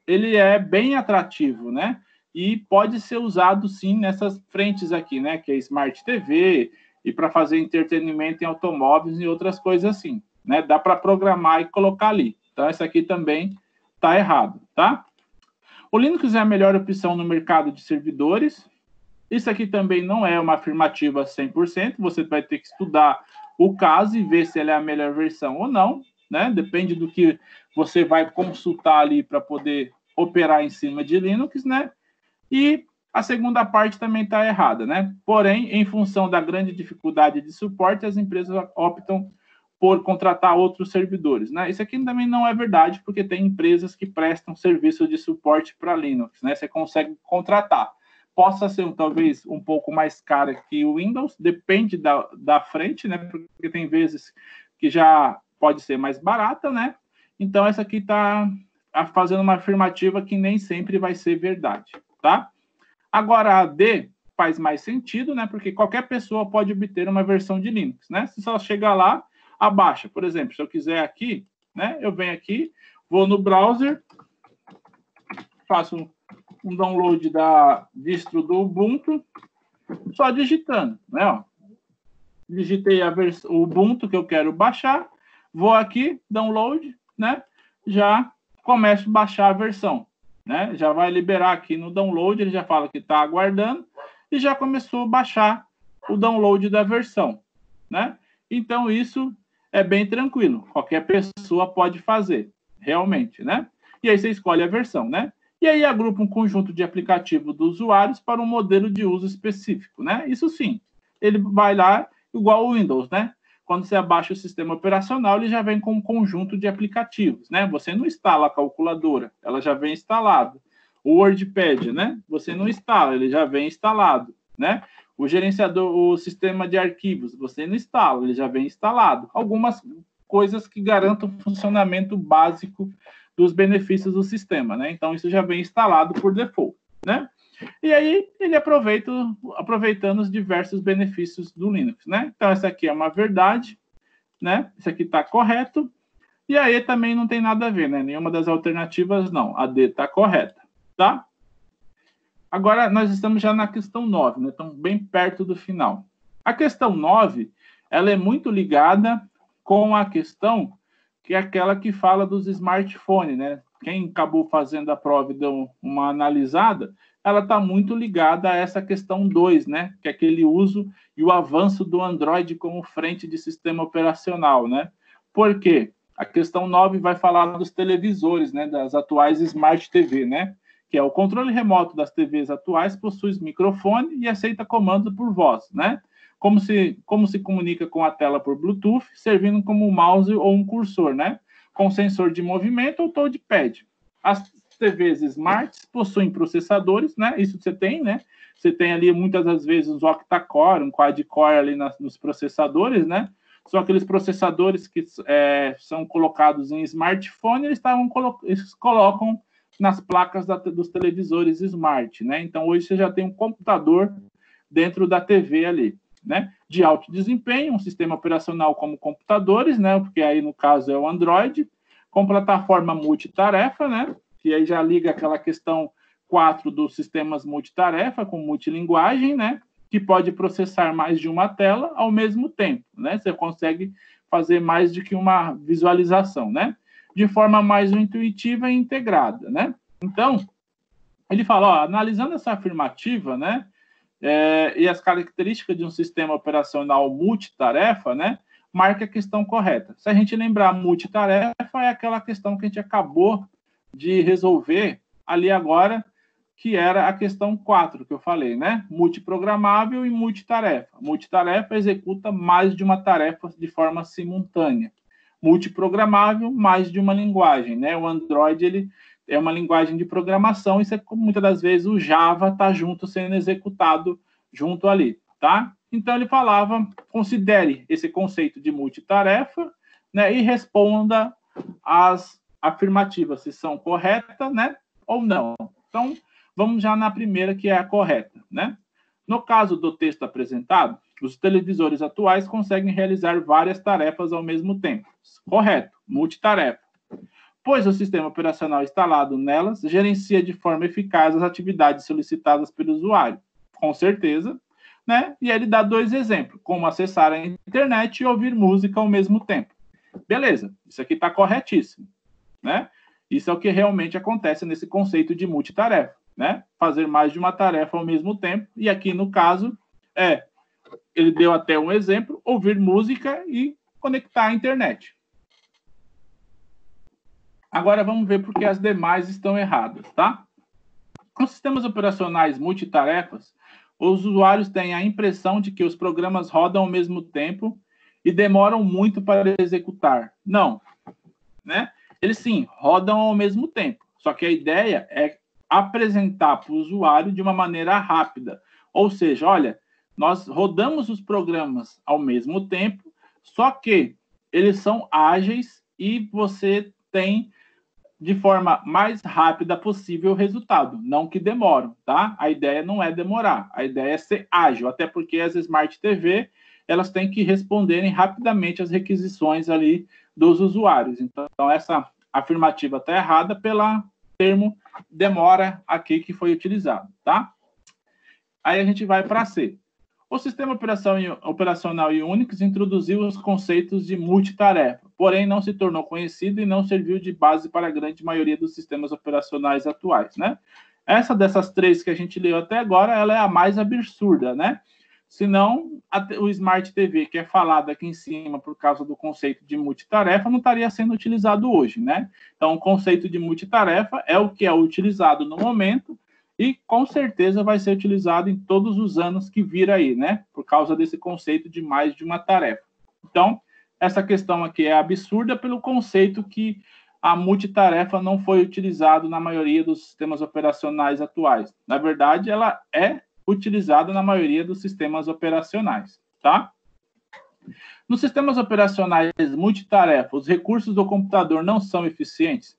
ele é bem atrativo, né? E pode ser usado, sim, nessas frentes aqui, né? Que é Smart TV e para fazer entretenimento em automóveis e outras coisas assim, né? Dá para programar e colocar ali. Então, essa aqui também está errado, tá? O Linux é a melhor opção no mercado de servidores. Isso aqui também não é uma afirmativa 100%. Você vai ter que estudar o caso e ver se ela é a melhor versão ou não, né? Depende do que você vai consultar ali para poder operar em cima de Linux, né? E a segunda parte também está errada, né? Porém, em função da grande dificuldade de suporte, as empresas optam por contratar outros servidores, né? Isso aqui também não é verdade, porque tem empresas que prestam serviço de suporte para Linux, né? Você consegue contratar. Possa ser, talvez, um pouco mais cara que o Windows, depende da frente, né? Porque tem vezes que já pode ser mais barata, né? Então, essa aqui está fazendo uma afirmativa que nem sempre vai ser verdade, tá? Agora, a D faz mais sentido, né? Porque qualquer pessoa pode obter uma versão de Linux, né? Se só chegar lá, abaixa. Por exemplo, se eu quiser aqui, né? Eu venho aqui, vou no browser, faço um download da distro do Ubuntu, só digitando, né? Ó. Digitei o Ubuntu que eu quero baixar, vou aqui, download, né? Já começo a baixar a versão, né? Já vai liberar aqui no download, ele já fala que está aguardando e já começou a baixar o download da versão, né? Então, isso é bem tranquilo, qualquer pessoa pode fazer, realmente, né? E aí você escolhe a versão, né? E aí agrupa um conjunto de aplicativos dos usuários para um modelo de uso específico, né? Isso sim, ele vai lá igual o Windows, né? Quando você abaixa o sistema operacional, ele já vem com um conjunto de aplicativos, né? Você não instala a calculadora, ela já vem instalada. O WordPad, né? Você não instala, ele já vem instalado, né? O gerenciador, o sistema de arquivos, você não instala, ele já vem instalado. Algumas coisas que garantam o funcionamento básico dos benefícios do sistema, né? Então, isso já vem instalado por default, né? E aí ele aproveitando os diversos benefícios do Linux, né? Então essa aqui é uma verdade, né? Isso aqui está correto. E aí também não tem nada a ver, né? Nenhuma das alternativas não. A D está correta, tá? Agora nós estamos já na questão 9, né? Estamos bem perto do final. A questão 9, ela é muito ligada com a questão que é aquela que fala dos smartphones, né? Quem acabou fazendo a prova e deu uma analisada, ela está muito ligada a essa questão 2, né? Que é aquele uso e o avanço do Android como frente de sistema operacional, né? Por quê? A questão 9 vai falar dos televisores, né? Das atuais Smart TV, né? Que é o controle remoto das TVs atuais, possui microfone e aceita comandos por voz, né? Como se comunica com a tela por Bluetooth, servindo como um mouse ou um cursor, né? Com sensor de movimento ou touchpad. As TVs smarts possuem processadores, né? Isso você tem, né? Você tem ali, muitas das vezes, um octa-core, um quad-core ali nos processadores, né? São aqueles processadores que são colocados em smartphone, eles colocam nas placas dos televisores smart, né? Então, hoje você já tem um computador dentro da TV ali, né? De alto desempenho, um sistema operacional como computadores, né? Porque aí, no caso, é o Android, com plataforma multitarefa, né? Que aí já liga aquela questão 4 dos sistemas multitarefa, com multilinguagem, né? Que pode processar mais de uma tela ao mesmo tempo, né? Você consegue fazer mais do que uma visualização, né? De forma mais intuitiva e integrada, né? Então, ele fala, ó, analisando essa afirmativa, né? E as características de um sistema operacional multitarefa, né? Marca a questão correta. Se a gente lembrar, multitarefa é aquela questão que a gente acabou de resolver ali agora, que era a questão 4 que eu falei, né? Multiprogramável e multitarefa. Multitarefa executa mais de uma tarefa de forma simultânea. Multiprogramável, mais de uma linguagem, né? O Android, ele é uma linguagem de programação e muitas das vezes o Java está junto, sendo executado junto ali, tá? Então, ele falava, considere esse conceito de multitarefa, né? E responda as afirmativas, se são corretas, né? Ou não. Então, vamos já na primeira, que é a correta, né? No caso do texto apresentado, os televisores atuais conseguem realizar várias tarefas ao mesmo tempo. Correto, multitarefa. Pois o sistema operacional instalado nelas gerencia de forma eficaz as atividades solicitadas pelo usuário. Com certeza, né? E ele dá 2 exemplos, como acessar a internet e ouvir música ao mesmo tempo. Beleza, isso aqui está corretíssimo, né? Isso é o que realmente acontece nesse conceito de multitarefa, né? Fazer mais de uma tarefa ao mesmo tempo. E aqui, no caso, ele deu até um exemplo, ouvir música e conectar à internet. Agora vamos ver porque as demais estão erradas, tá? Nos sistemas operacionais multitarefas, os usuários têm a impressão de que os programas rodam ao mesmo tempo e demoram muito para executar. Não, né? Eles sim, rodam ao mesmo tempo. Só que a ideia é apresentar para o usuário de uma maneira rápida. Ou seja, olha, nós rodamos os programas ao mesmo tempo, só que eles são ágeis e você tem de forma mais rápida possível o resultado, não que demoram, tá? A ideia não é demorar, a ideia é ser ágil, até porque as Smart TV, elas têm que responderem rapidamente às requisições ali dos usuários. Então, essa afirmativa está errada pelo termo demora aqui que foi utilizado, tá? Aí a gente vai para C. O sistema operacional Unix introduziu os conceitos de multitarefa, porém não se tornou conhecido e não serviu de base para a grande maioria dos sistemas operacionais atuais, né? Essa dessas 3 que a gente leu até agora, ela é a mais absurda, né? Senão, o Smart TV, que é falado aqui em cima por causa do conceito de multitarefa, não estaria sendo utilizado hoje, né? Então, o conceito de multitarefa é o que é utilizado no momento, e com certeza vai ser utilizado em todos os anos que vir aí, né? Por causa desse conceito de mais de uma tarefa. Então, essa questão aqui é absurda pelo conceito que a multitarefa não foi utilizada na maioria dos sistemas operacionais atuais. Na verdade, ela é utilizada na maioria dos sistemas operacionais, tá? Nos sistemas operacionais multitarefa, os recursos do computador não são eficientes?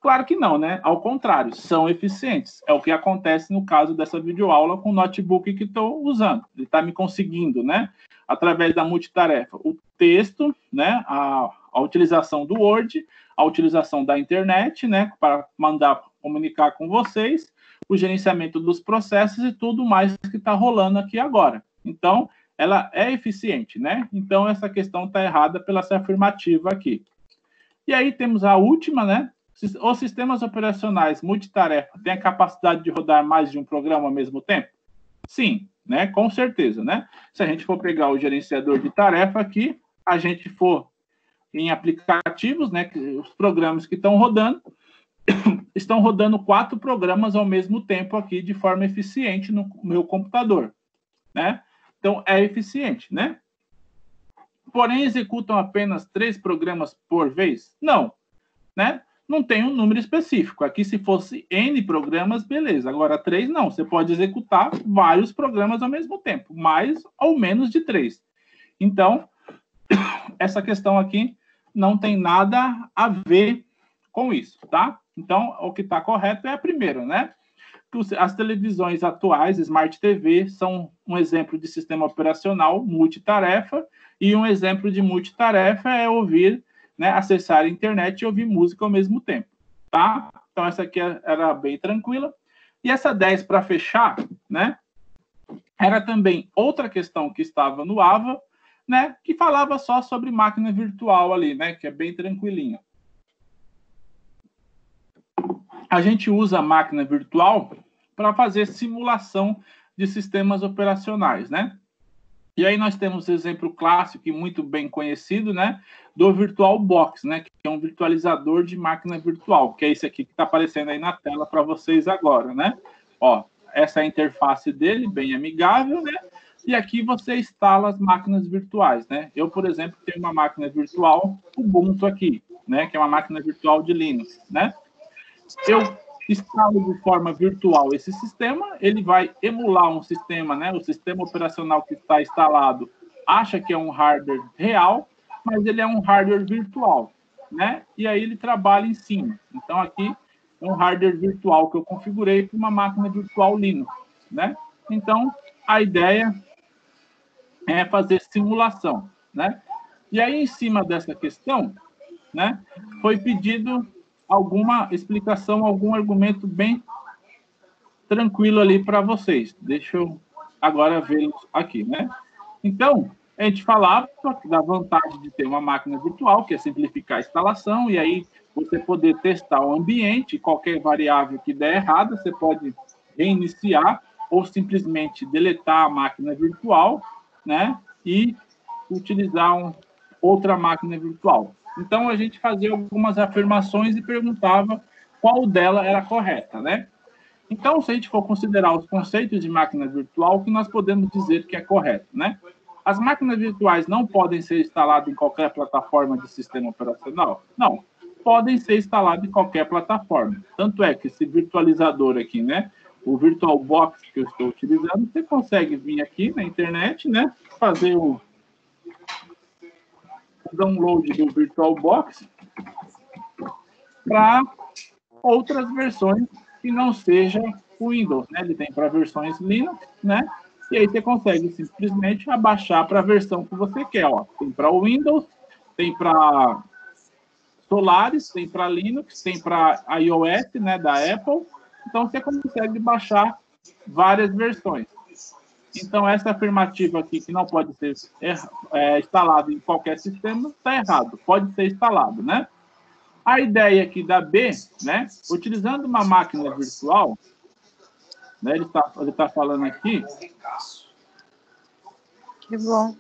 Claro que não, né? Ao contrário, são eficientes. É o que acontece no caso dessa videoaula com o notebook que estou usando. Ele está me conseguindo, né? Através da multitarefa, o texto, né? A utilização do Word, a utilização da internet, né? Para mandar comunicar com vocês, o gerenciamento dos processos e tudo mais que está rolando aqui agora. Então, ela é eficiente, né? Então, essa questão está errada pela essa afirmativa aqui. E aí temos a última, né? Os sistemas operacionais multitarefa têm a capacidade de rodar mais de um programa ao mesmo tempo? Sim, né? Com certeza, né? Se a gente for pegar o gerenciador de tarefa aqui, a gente for em aplicativos, né? Os programas que estão rodando 4 programas ao mesmo tempo aqui de forma eficiente no meu computador, né? Então, é eficiente, né? Porém, executam apenas 3 programas por vez? Não, né? Não tem um número específico. Aqui, se fosse N programas, beleza. Agora, 3, não. Você pode executar vários programas ao mesmo tempo, mais ou menos de 3. Então, essa questão aqui não tem nada a ver com isso, tá? Então, o que está correto é a primeira, né? As televisões atuais, Smart TV, são um exemplo de sistema operacional multitarefa, e um exemplo de multitarefa é ouvir, né, acessar a internet e ouvir música ao mesmo tempo, tá? Então, essa aqui era bem tranquila. E essa 10, para fechar, né, era também outra questão que estava no AVA, né, que falava só sobre máquina virtual ali, né, que é bem tranquilinha. A gente usa a máquina virtual para fazer simulação de sistemas operacionais, né? E aí nós temos o exemplo clássico e muito bem conhecido, né, do VirtualBox, né, que é um virtualizador de máquina virtual, que é esse aqui que está aparecendo aí na tela para vocês agora, né? Ó, essa é a interface dele, bem amigável, né? E aqui você instala as máquinas virtuais, né? Eu, por exemplo, tenho uma máquina virtual Ubuntu aqui, né, que é uma máquina virtual de Linux, né? Eu instalo de forma virtual esse sistema, ele vai emular um sistema, né? O sistema operacional que está instalado acha que é um hardware real, mas ele é um hardware virtual, né? E aí ele trabalha em cima. Então, aqui é um hardware virtual que eu configurei para uma máquina virtual Linux, né? Então, a ideia é fazer simulação, né? E aí, em cima dessa questão, né, foi pedido alguma explicação, algum argumento bem tranquilo ali para vocês. Deixa eu agora vê-los aqui, né? Então, a gente falava da vantagem de ter uma máquina virtual, que é simplificar a instalação, e aí você poder testar o ambiente, qualquer variável que der errada, você pode reiniciar ou simplesmente deletar a máquina virtual, né? E utilizar outra máquina virtual. Então, a gente fazia algumas afirmações e perguntava qual dela era correta, né? Então, se a gente for considerar os conceitos de máquina virtual, o que nós podemos dizer que é correto, né? As máquinas virtuais não podem ser instaladas em qualquer plataforma de sistema operacional? Não, podem ser instaladas em qualquer plataforma. Tanto é que esse virtualizador aqui, né? O VirtualBox que eu estou utilizando, você consegue vir aqui na internet, né? Fazer o download do VirtualBox para outras versões que não seja o Windows, né? Ele tem para versões Linux, né? E aí você consegue simplesmente abaixar para a versão que você quer, ó. Tem para o Windows, tem para Solaris, tem para Linux, tem para iOS, né, da Apple. Então você consegue baixar várias versões. Então, essa afirmativa aqui, que não pode ser instalado em qualquer sistema, está errado. Pode ser instalado, né? A ideia aqui da B, né? Utilizando uma máquina virtual, né? Ele tá falando aqui. Que bom.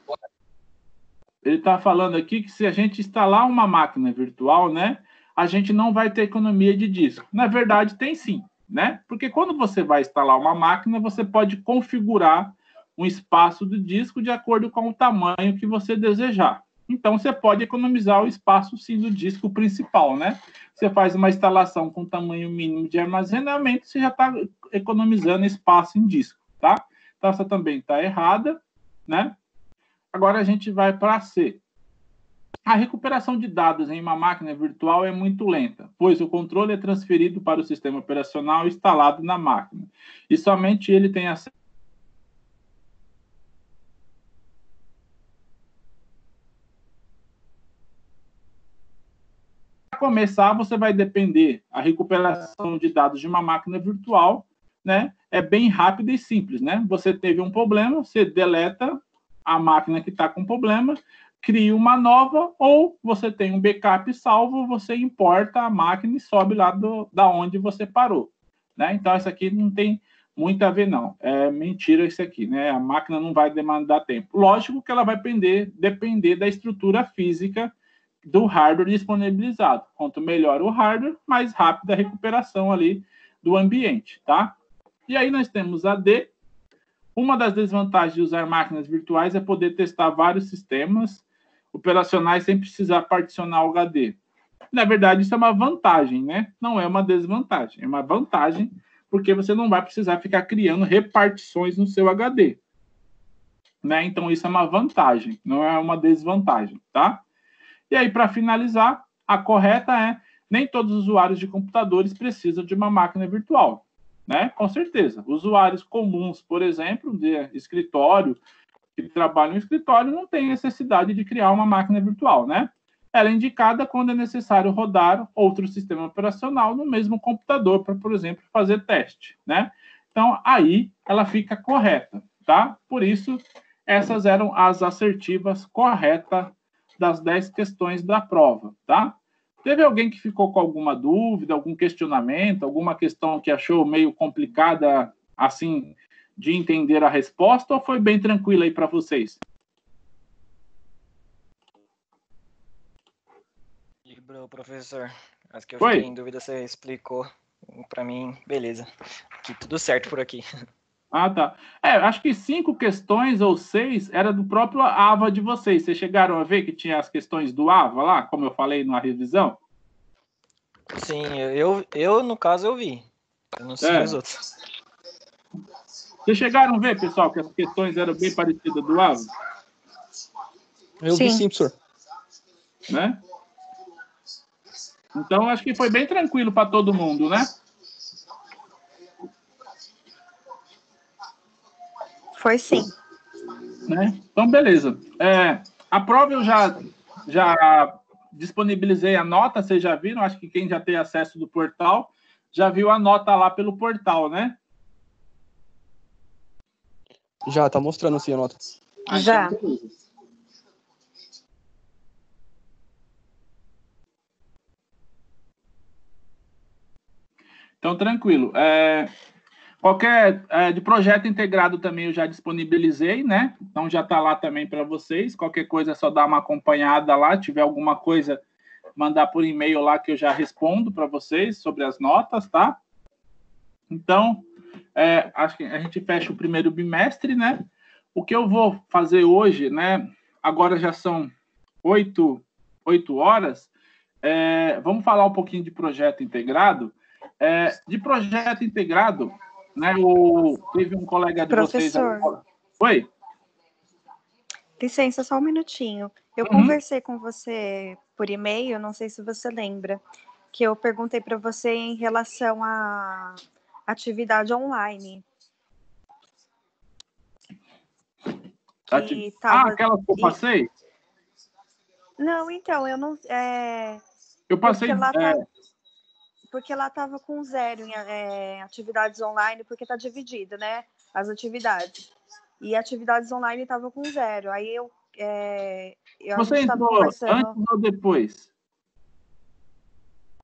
Ele está falando aqui que se a gente instalar uma máquina virtual, né? A gente não vai ter economia de disco. Na verdade, tem sim, né? Porque quando você vai instalar uma máquina, você pode configurar um espaço do disco de acordo com o tamanho que você desejar. Então, você pode economizar o espaço, sim, do disco principal, né? Você faz uma instalação com tamanho mínimo de armazenamento, você já está economizando espaço em disco, tá? Então, essa também está errada, né? Agora, a gente vai para C. A recuperação de dados em uma máquina virtual é muito lenta, pois o controle é transferido para o sistema operacional instalado na máquina, e somente ele tem acesso. Para começar, você vai depender a recuperação de dados de uma máquina virtual, né? É bem rápida e simples, né? Você teve um problema, você deleta a máquina que está com problema, cria uma nova, ou você tem um backup salvo, você importa a máquina e sobe lá da onde você parou, né? Então, isso aqui não tem muito a ver, não. É mentira isso aqui, né? A máquina não vai demandar tempo. Lógico que ela vai depender da estrutura física do hardware disponibilizado. Quanto melhor o hardware, mais rápida a recuperação ali do ambiente, tá? E aí nós temos a D. Uma das desvantagens de usar máquinas virtuais é poder testar vários sistemas operacionais sem precisar particionar o HD. Na verdade, isso é uma vantagem, né? Não é uma desvantagem, é uma vantagem, porque você não vai precisar ficar criando repartições no seu HD, né? Então, isso é uma vantagem, não é uma desvantagem, tá? E aí, para finalizar, a correta é: nem todos os usuários de computadores precisam de uma máquina virtual, né? Com certeza. Usuários comuns, por exemplo, de escritório, que trabalham no escritório, não tem necessidade de criar uma máquina virtual, né? Ela é indicada quando é necessário rodar outro sistema operacional no mesmo computador para, por exemplo, fazer teste, né? Então, aí ela fica correta, tá? Por isso, essas eram as assertivas corretas das 10 questões da prova, tá? Teve alguém que ficou com alguma dúvida, algum questionamento, alguma questão que achou meio complicada, assim, de entender a resposta, ou foi bem tranquilo aí para vocês? Librou, professor. As que eu Foi? fiquei em dúvida, você explicou para mim. Beleza. Aqui, tudo certo por aqui. Ah, tá. Acho que 5 questões ou 6 era do próprio AVA de vocês. Vocês chegaram a ver que tinha as questões do AVA lá, como eu falei na revisão? Sim, eu no caso, eu vi. Eu não sei os outros. Vocês chegaram a ver, pessoal, que as questões eram bem parecidas do AVA? Eu vi sim, professor. Né? Então, acho que foi bem tranquilo para todo mundo, né? Foi sim. Né? Então, beleza. A prova eu já disponibilizei a nota, vocês já viram? Acho que quem já tem acesso do portal já viu a nota lá pelo portal, né? Já, tá mostrando sim a nota. Já. Então, beleza. Então, tranquilo. Qualquer de projeto integrado também eu já disponibilizei, né? Então já está lá também para vocês. Qualquer coisa é só dar uma acompanhada lá. Tiver alguma coisa, mandar por e-mail lá que eu já respondo para vocês sobre as notas, tá? Então, acho que a gente fecha o primeiro bimestre, né? O que eu vou fazer hoje, né? Agora já são 8 horas. Vamos falar um pouquinho de projeto integrado. De projeto integrado, né? Teve um colega de Professor. vocês. Oi? Licença, só um minutinho. Eu conversei com você por e-mail, não sei se você lembra, que eu perguntei para você em relação à atividade online. Aquela que eu passei? Não, então, eu não... Eu passei... Porque ela estava com 0 em atividades online, porque está dividida, né? As atividades. E atividades online estava com 0. Aí Você entrou conversando... antes ou depois?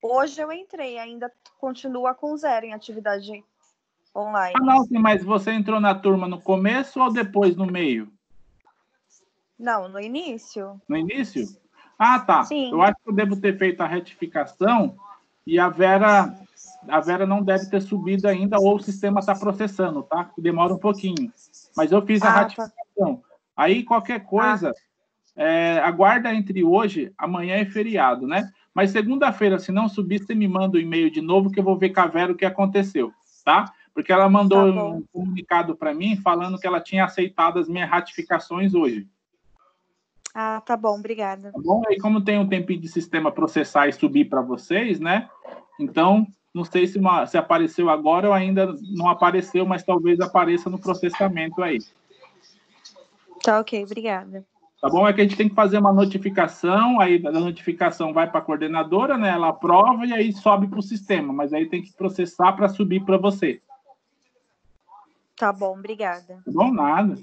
Hoje eu entrei, ainda continua com 0 em atividade online. Não, sim, mas você entrou na turma no começo ou depois, no meio? Não, no início. No início? Ah, tá. Sim. Eu acho que eu devo ter feito a retificação e a Vera não deve ter subido ainda, ou o sistema está processando, tá? Demora um pouquinho. Mas eu fiz a ratificação. Tá. Aí, qualquer coisa, aguarda entre hoje, amanhã é feriado, né? Mas segunda-feira, se não subir, você me manda um e-mail de novo que eu vou ver com a Vera o que aconteceu, tá? Porque ela mandou um comunicado para mim falando que ela tinha aceitado as minhas ratificações hoje. Ah, tá bom, obrigada. Tá bom? Aí, como tem um tempinho de sistema processar e subir para vocês, né? Então, não sei se apareceu agora ou ainda não apareceu, mas talvez apareça no processamento aí. Tá ok, obrigada. Tá bom? É que a gente tem que fazer uma notificação, aí da notificação vai para a coordenadora, né? Ela aprova e aí sobe para o sistema, mas aí tem que processar para subir para você. Tá bom, obrigada. Tá bom? Nada.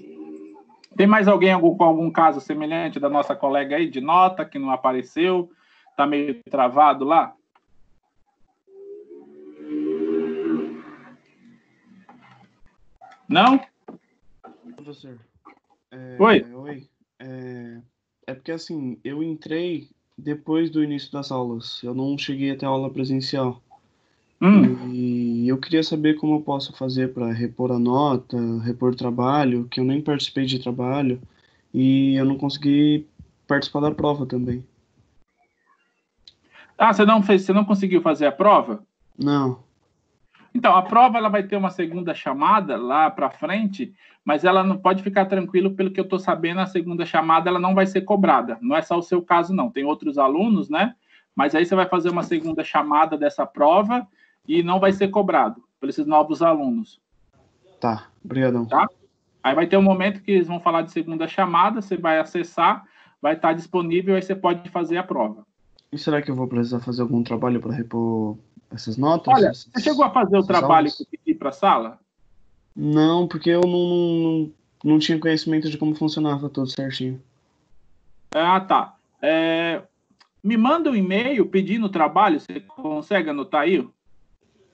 Tem mais alguém com algum caso semelhante da nossa colega aí de nota que não apareceu? Tá meio travado lá? Não? Professor. Oi. Oi. É porque assim, eu entrei depois do início das aulas. Eu não cheguei até a aula presencial. E eu queria saber como eu posso fazer para repor a nota, repor trabalho, que eu nem participei de trabalho e eu não consegui participar da prova também. Ah, você não conseguiu fazer a prova? Não. Então, a prova ela vai ter uma segunda chamada lá para frente, mas ela não pode ficar tranquilo, pelo que eu estou sabendo, a segunda chamada ela não vai ser cobrada. Não é só o seu caso, não. Tem outros alunos, né? Mas aí você vai fazer uma segunda chamada dessa prova e não vai ser cobrado por esses novos alunos. Tá, obrigadão. Tá? Aí vai ter um momento que eles vão falar de segunda chamada, você vai acessar, vai estar disponível, aí você pode fazer a prova. E será que eu vou precisar fazer algum trabalho para repor essas notas? Olha, você chegou a fazer o trabalho que eu pedi para a sala? Não, porque eu não tinha conhecimento de como funcionava tudo certinho. Ah, tá. Me manda um e-mail pedindo o trabalho, você consegue anotar aí?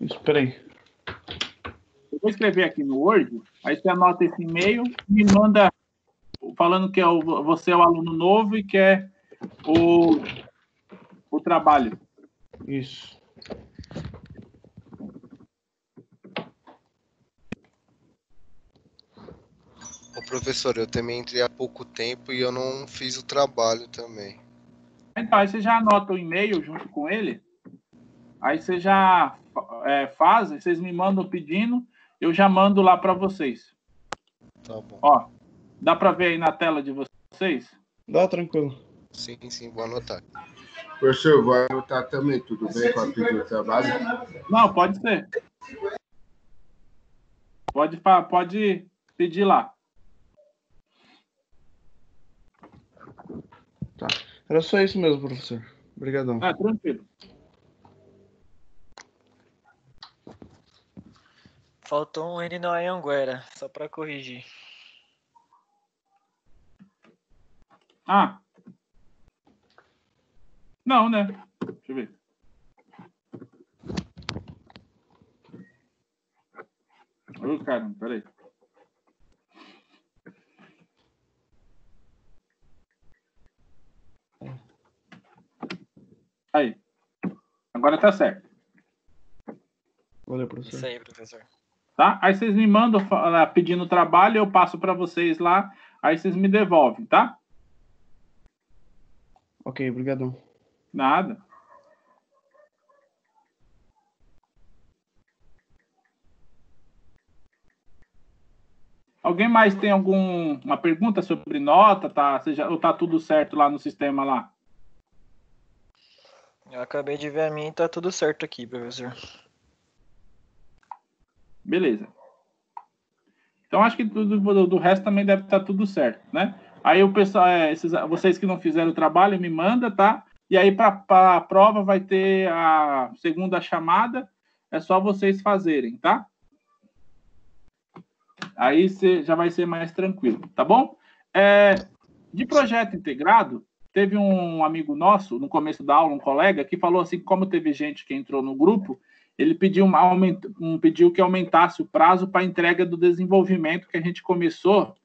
Espera aí. Eu vou escrever aqui no Word, aí você anota esse e-mail, me manda falando que você é o aluno novo e quer o trabalho. Isso. Ô, professor, eu também entrei há pouco tempo e eu não fiz o trabalho também. Então, aí você já anota o e-mail junto com ele, aí você já faz, vocês me mandam pedindo, eu já mando lá para vocês. Tá bom. Ó, dá para ver aí na tela de vocês? Dá, tranquilo. Sim, vou anotar. Professor, vou anotar também, tudo bem para pedir o trabalho? Não, pode ser. Pode pedir lá. Tá. Era só isso mesmo, professor. Obrigadão. Tranquilo. Faltou um N no Anhanguera, só para corrigir. Não, né? Deixa eu ver. Ô, caramba, peraí. Aí. Agora tá certo. Valeu, professor. Isso aí, professor. Tá? Aí vocês me mandam pedindo trabalho, eu passo para vocês lá, aí vocês me devolvem, tá? Ok, obrigadão. Nada. Alguém mais tem alguma pergunta sobre nota? Ou tá tudo certo lá no sistema lá? Eu acabei de ver a minha e tá tudo certo aqui, professor. Beleza. Então, acho que do resto também deve estar tudo certo, né? Aí o pessoal, vocês que não fizeram o trabalho, me manda, tá? E aí, para a prova, vai ter a segunda chamada, é só vocês fazerem, tá? Aí já vai ser mais tranquilo, tá bom? De projeto integrado, teve um amigo nosso, no começo da aula, um colega, que falou assim, como teve gente que entrou no grupo, ele pediu que aumentasse o prazo para a entrega do desenvolvimento que a gente começou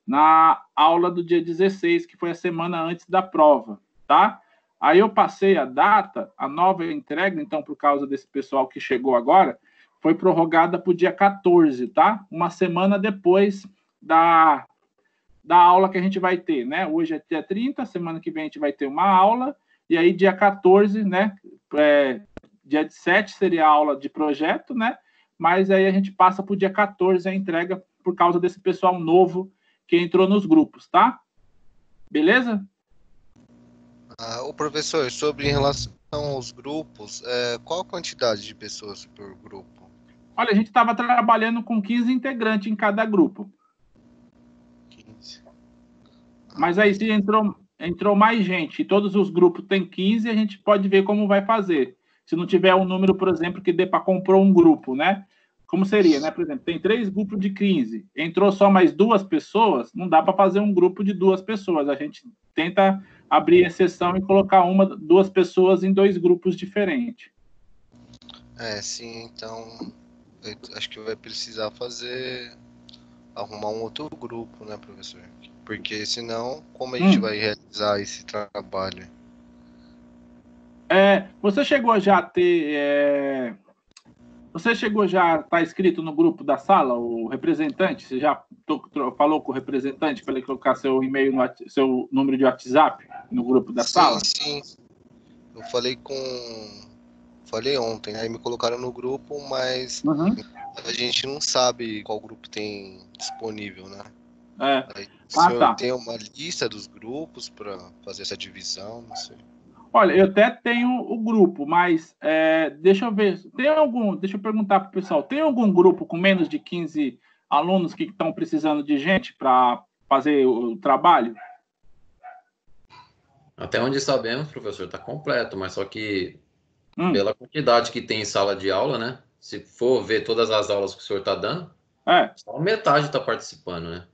na aula do dia 16, que foi a semana antes da prova, tá? Aí eu passei a data, a nova entrega, então, por causa desse pessoal que chegou agora, foi prorrogada para o dia 14, tá? Uma semana depois da aula que a gente vai ter, né? Hoje é dia 30, semana que vem a gente vai ter uma aula, e aí dia 14, né? Dia 7 seria a aula de projeto, né? Mas aí a gente passa para o dia 14 a entrega por causa desse pessoal novo que entrou nos grupos, tá? Beleza? O professor, sobre em relação aos grupos, qual a quantidade de pessoas por grupo? Olha, a gente estava trabalhando com 15 integrantes em cada grupo. 15. Mas aí se entrou mais gente, e todos os grupos têm 15, a gente pode ver como vai fazer. Se não tiver um número, por exemplo, que dê para comprar um grupo, né? Como seria, né? Por exemplo, tem 3 grupos de 15, entrou só mais 2 pessoas, não dá para fazer um grupo de 2 pessoas. A gente tenta abrir exceção e colocar 2 pessoas em 2 grupos diferentes. Sim, então eu acho que vai precisar arrumar um outro grupo, né, professor? Porque senão, como a gente vai realizar esse trabalho? Você chegou já a ter... Você chegou já a estar inscrito no grupo da sala, o representante? Você já falou com o representante para ele colocar seu e-mail, seu número de WhatsApp no grupo da sala? Sim. Eu falei ontem, aí me colocaram no grupo, mas a gente não sabe qual grupo tem disponível, né? Aí, o senhor tem uma lista dos grupos para fazer essa divisão? Não sei. Olha, eu até tenho o grupo, mas deixa eu ver. Deixa eu perguntar para o pessoal: tem algum grupo com menos de 15 alunos que estão precisando de gente para fazer o trabalho? Até onde sabemos, professor, está completo, mas só que pela quantidade que tem em sala de aula, né? Se for ver todas as aulas que o senhor está dando, só metade está participando, né?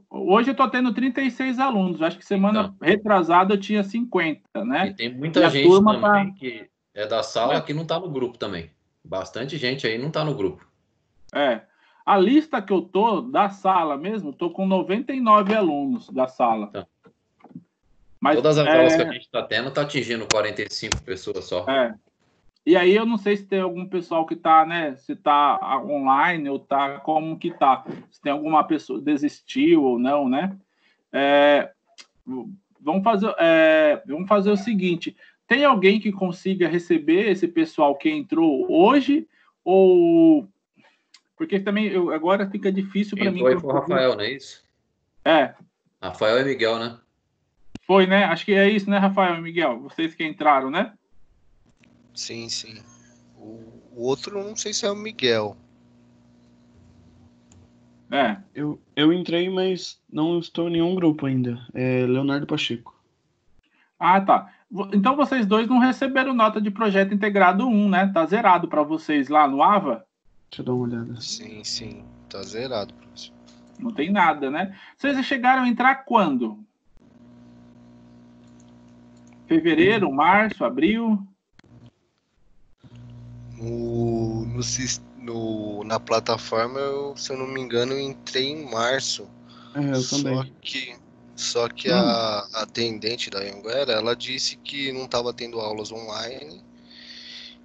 Hoje eu estou tendo 36 alunos. Acho que semana retrasada eu tinha 50, né? E tem muita gente também que é da sala que não está no grupo também. Bastante gente aí não está no grupo. A lista que eu tô da sala mesmo, tô com 99 alunos da sala. Então, mas todas as aulas que a gente está tendo está atingindo 45 pessoas só. E aí eu não sei se tem algum pessoal que está, né? Se está online ou tá como que tá. Se tem alguma pessoa desistiu ou não, né? Vamos fazer o seguinte: tem alguém que consiga receber esse pessoal que entrou hoje? Ou porque também agora fica difícil para mim. Foi o Rafael, não é isso? Rafael e Miguel, né? Foi, né? Acho que é isso, né, Rafael e Miguel? Vocês que entraram, né? Sim. O outro, não sei se é o Miguel. Eu entrei, mas não estou em nenhum grupo ainda. É Leonardo Pacheco. Ah, tá. Então vocês dois não receberam nota de projeto integrado 1, né? Tá zerado para vocês lá no AVA? Deixa eu dar uma olhada. Sim. Tá zerado, professor. Não tem nada, né? Vocês chegaram a entrar quando? Fevereiro, março, abril? Na plataforma, se eu não me engano, eu entrei em março. Eu também. Só que a atendente da Anhanguera, ela disse que não estava tendo aulas online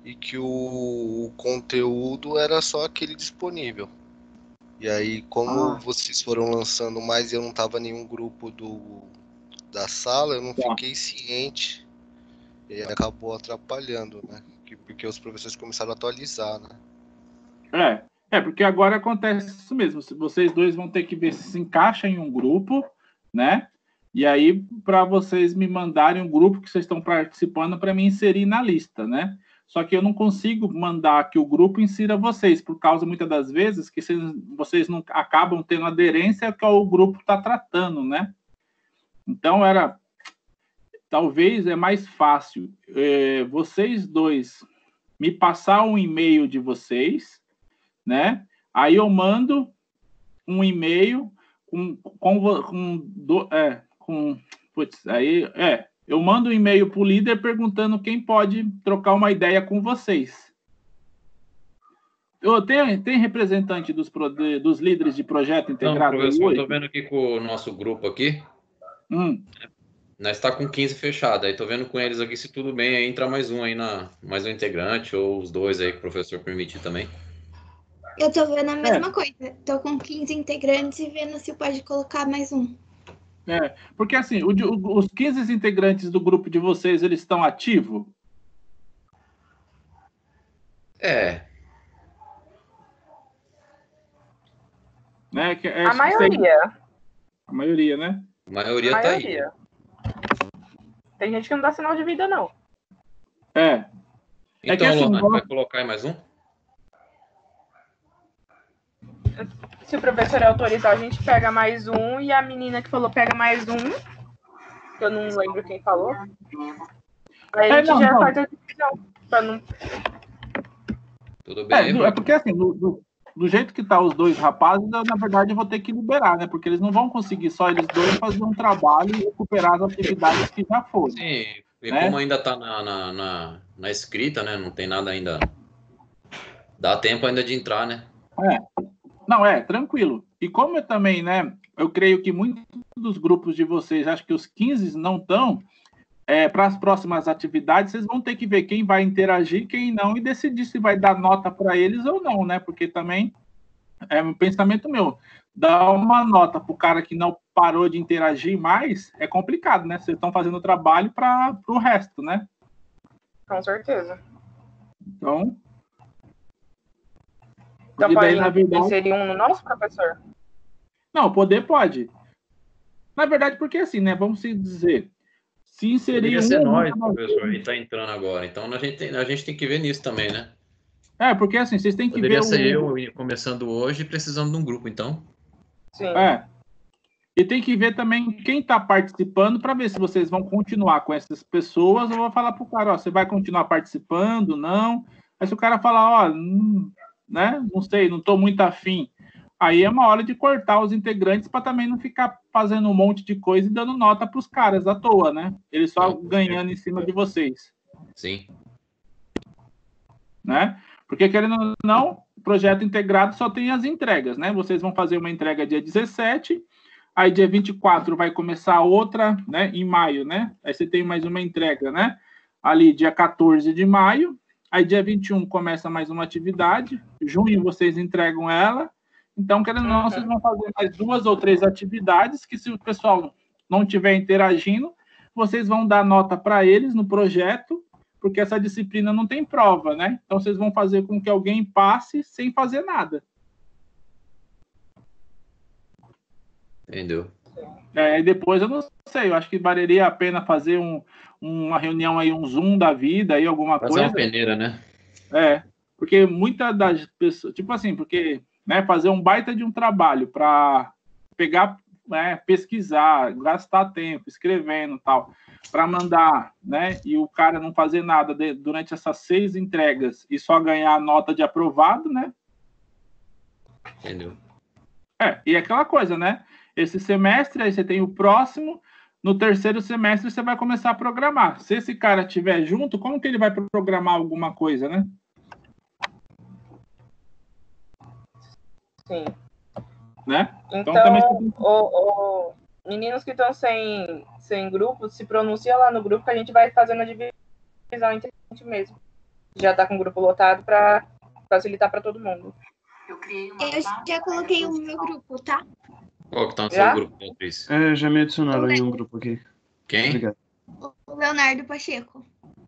e que o conteúdo era só aquele disponível. E aí, como vocês foram lançando mais e eu não estava em nenhum grupo da sala, eu não fiquei ciente. E acabou atrapalhando, né? Porque os professores começaram a atualizar, né? Porque agora acontece isso mesmo. Vocês dois vão ter que ver se encaixa em um grupo, né? E aí, para vocês me mandarem um grupo que vocês estão participando para me inserir na lista, né? Só que eu não consigo mandar que o grupo insira vocês, por causa, muitas das vezes, que vocês não acabam tendo aderência ao que o grupo está tratando, né? Então, talvez é mais fácil vocês dois me passar um e-mail de vocês, né? Aí eu mando um e-mail eu mando um e-mail para o líder perguntando quem pode trocar uma ideia com vocês. Tem representante dos líderes de projeto integrado? Não, professor, eu estou vendo aqui com o nosso grupo aqui. Nós está com 15 fechado. Aí tô vendo com eles aqui se tudo bem. Aí entra mais um aí, mais um integrante, ou os dois aí que o professor permitir também. Eu tô vendo a mesma coisa. Tô com 15 integrantes e vendo se pode colocar mais um. Porque assim, os 15 integrantes do grupo de vocês, eles estão ativos? Né? A maioria. A maioria, né? A maioria tá aí. Tem gente que não dá sinal de vida, não. É. Então, que, assim, Lona, vai colocar aí mais um? Se o professor autorizar, a gente pega mais um, e a menina que falou pega mais um, que eu não lembro quem falou. Aí a gente já faz a divisão, pra não... Tudo bem. É porque assim, do jeito que tá os dois rapazes, eu, na verdade, eu vou ter que liberar, né? Porque eles não vão conseguir só eles dois fazer um trabalho e recuperar as atividades que já foram. Sim, e né? como ainda tá na escrita, né? Não tem nada ainda. Dá tempo ainda de entrar, né? Não, tranquilo. E como eu também, né? Eu creio que muitos dos grupos de vocês, acho que os 15 não estão, para as próximas atividades, vocês vão ter que ver quem vai interagir, quem não, e decidir se vai dar nota para eles ou não, né? Porque também é um pensamento meu. Dar uma nota para o cara que não parou de interagir mais é complicado, né? Vocês estão fazendo o trabalho para o resto, né? Com certeza. Então pode inserir um no nosso, professor? Não, poder pode. Na verdade, porque assim, né? Vamos dizer, se inserir Poderia ser nós, professor, e tá entrando agora. Então a gente tem que ver nisso também, né? Porque assim, vocês têm que Poderia ver ser eu começando hoje e precisando de um grupo, então. Sim. E tem que ver também quem está participando para ver se vocês vão continuar com essas pessoas ou vou falar pro cara, ó, você vai continuar participando, não? Aí se o cara falar, ó, né? Não sei, não estou muito afim. Aí é uma hora de cortar os integrantes para também não ficar fazendo um monte de coisa e dando nota para os caras à toa, né? Eles só ganhando em cima de vocês. Sim. Né? Porque, querendo ou não, o projeto integrado só tem as entregas, né? Vocês vão fazer uma entrega dia 17, aí dia 24 vai começar outra, né? Em maio, né? Aí você tem mais uma entrega, né? Ali dia 14 de maio, aí dia 21 começa mais uma atividade, junho vocês entregam ela, então, querendo ou não, vocês vão fazer mais 2 ou 3 atividades que, se o pessoal não estiver interagindo, vocês vão dar nota para eles no projeto, porque essa disciplina não tem prova, né? Então, vocês vão fazer com que alguém passe sem fazer nada. Entendeu? E depois, eu não sei, eu acho que valeria a pena fazer uma reunião aí, um Zoom da vida, aí alguma coisa. Fazer uma peneira, né? Porque muitas das pessoas, tipo assim, porque, né, fazer um baita de um trabalho para pegar, né, pesquisar, gastar tempo escrevendo e tal, para mandar, né, e o cara não fazer nada durante essas 6 entregas e só ganhar a nota de aprovado, né? Entendeu? E aquela coisa, né? Esse semestre, aí você tem o próximo, no 3º semestre você vai começar a programar. Se esse cara estiver junto, como que ele vai programar alguma coisa, né? Sim. Né? Então também... meninos que estão sem grupo, se pronuncia lá no grupo que a gente vai fazendo a divisão entre a gente mesmo. Já tá com o grupo lotado para facilitar para todo mundo. Eu já coloquei o meu grupo, tá? Qual que tá no seu grupo, Beatriz? Já me adicionaram aí um grupo aqui. Quem? Obrigado. O Leonardo Pacheco.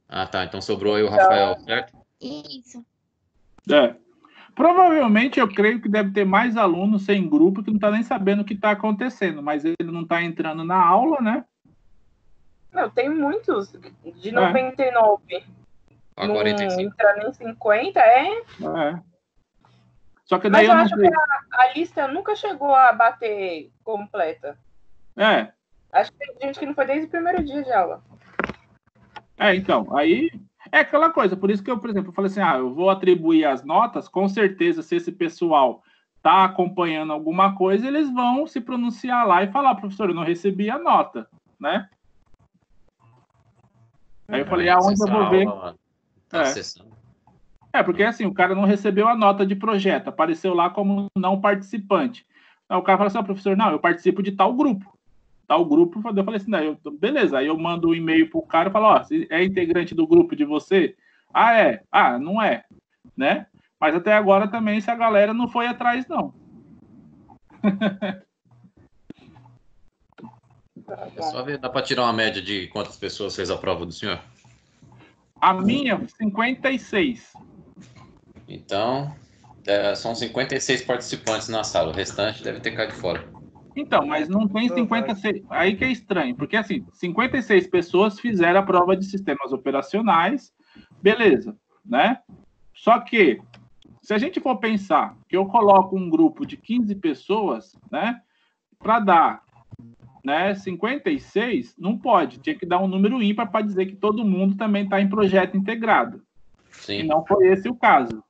Ah, tá. Então sobrou aí o Rafael, certo? Isso. Provavelmente, eu creio que deve ter mais alunos sem grupo que não tá nem sabendo o que está acontecendo, mas ele não está entrando na aula, né? Não, tem muitos. De 99. A não 45. entra nem 50, Só que daí mas eu acho que a lista nunca chegou a bater completa. Acho que tem gente que não foi desde o primeiro dia de aula. Então, aí é aquela coisa, por isso que eu, por exemplo, falei assim, eu vou atribuir as notas, com certeza, se esse pessoal está acompanhando alguma coisa, eles vão se pronunciar lá e falar, professor, eu não recebi a nota, né? Aí eu falei, aonde eu vou ver? Porque assim, o cara não recebeu a nota de projeto, apareceu lá como não participante. Aí o cara fala assim, professor, não, eu participo de tal grupo. Eu falei assim, beleza, aí eu mando um e-mail pro cara e falo, é integrante do grupo de você? Não é, né? Mas até agora também essa galera não foi atrás, não. É só ver, dá para tirar uma média de quantas pessoas fez a prova do senhor? A minha, 56. Então, são 56 participantes na sala, o restante deve ter caído fora. Então, mas não tem 56. Aí que é estranho, porque assim, 56 pessoas fizeram a prova de sistemas operacionais, beleza, né? Só que, se a gente for pensar que eu coloco um grupo de 15 pessoas, né, para dar, né, 56, não pode, tinha que dar um número ímpar para dizer que todo mundo também está em projeto integrado. Sim. E não foi esse o caso.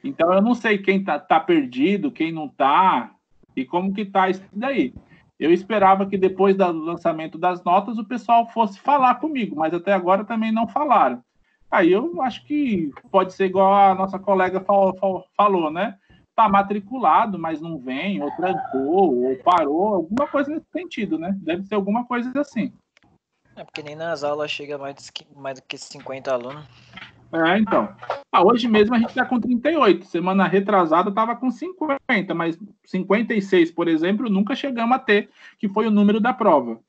Então, eu não sei quem tá perdido, quem não tá, e como que tá isso daí. Eu esperava que depois do lançamento das notas o pessoal fosse falar comigo, mas até agora também não falaram. Aí eu acho que pode ser igual a nossa colega falou, né? Tá matriculado, mas não vem, ou trancou, ou parou, alguma coisa nesse sentido, né? Deve ser alguma coisa assim. É porque nem nas aulas chega mais do que 50 alunos. Então. Hoje mesmo a gente está com 38. Semana retrasada estava com 50, mas 56, por exemplo, nunca chegamos a ter, que foi o número da prova.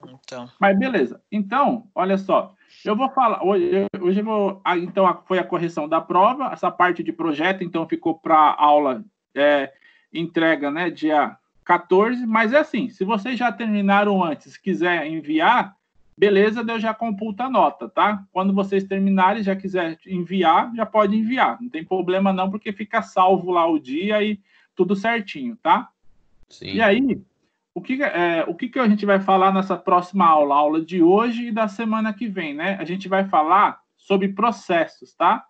Então. Mas beleza. Então, olha só. Eu vou falar. Hoje eu vou. Então, foi a correção da prova. Essa parte de projeto, então, ficou para aula entrega, né? Dia 14. Mas é assim: se vocês já terminaram antes, quiser enviar. Beleza, eu já computo a nota, tá? Quando vocês terminarem, já quiser enviar, já pode enviar. Não tem problema não, porque fica salvo lá o dia e tudo certinho, tá? Sim. E aí, o que a gente vai falar nessa próxima aula? Aula de hoje e da semana que vem, né? A gente vai falar sobre processos, tá?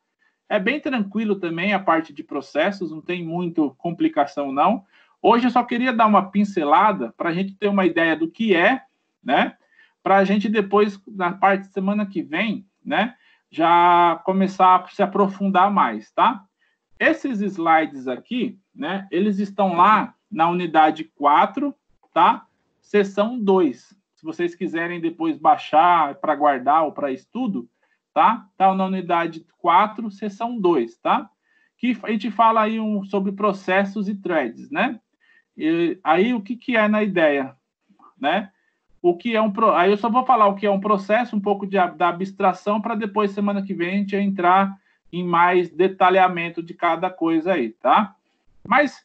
É bem tranquilo também a parte de processos, não tem muito complicação, não. Hoje eu só queria dar uma pincelada para a gente ter uma ideia do que é, né? Para a gente depois, na parte de semana que vem, né, já começar a se aprofundar mais, tá? Esses slides aqui, né, eles estão lá na unidade 4, tá? Seção 2. Se vocês quiserem depois baixar para guardar ou para estudo, tá? Tá na unidade 4, seção 2, tá? Que a gente fala aí sobre processos e threads, né? E aí, o que é na ideia, né? O que é aí eu só vou falar o que é um processo, um pouco da abstração, para depois, semana que vem, a gente entrar em mais detalhamento de cada coisa aí, tá? Mas,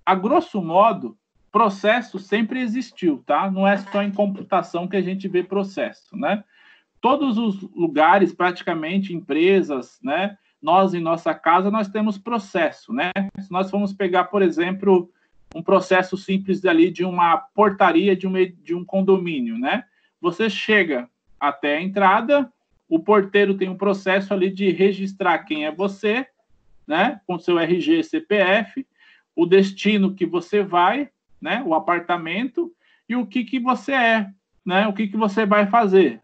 a grosso modo, processo sempre existiu, tá? Não é só em computação que a gente vê processo, né? Todos os lugares, praticamente, empresas, né? Nós, em nossa casa, nós temos processo, né? Se nós formos pegar, por exemplo, um processo simples ali de uma portaria de um condomínio, né? Você chega até a entrada, o porteiro tem um processo ali de registrar quem é você, né? Com seu RG, CPF, o destino que você vai, né? O apartamento e o que você é, né? O que você vai fazer?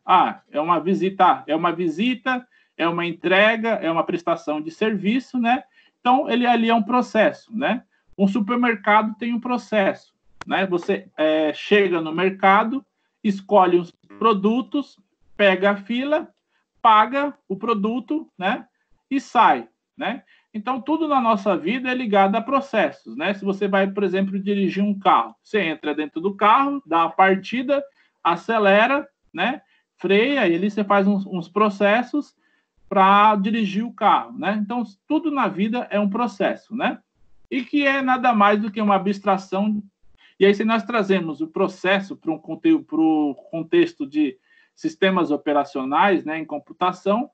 É uma visita, é uma entrega, é uma prestação de serviço, né? Então, ele ali é um processo, né? Um supermercado tem um processo, né? Você chega no mercado, escolhe os produtos, pega a fila, paga o produto, né? E sai, né? Então, tudo na nossa vida é ligado a processos, né? Se você vai, por exemplo, dirigir um carro, você entra dentro do carro, dá a partida, acelera, né? Freia, e ali você faz uns processos para dirigir o carro, né? Então, tudo na vida é um processo, né? E que é nada mais do que uma abstração. E aí, se nós trazemos o processo para o contexto de sistemas operacionais, né, em computação,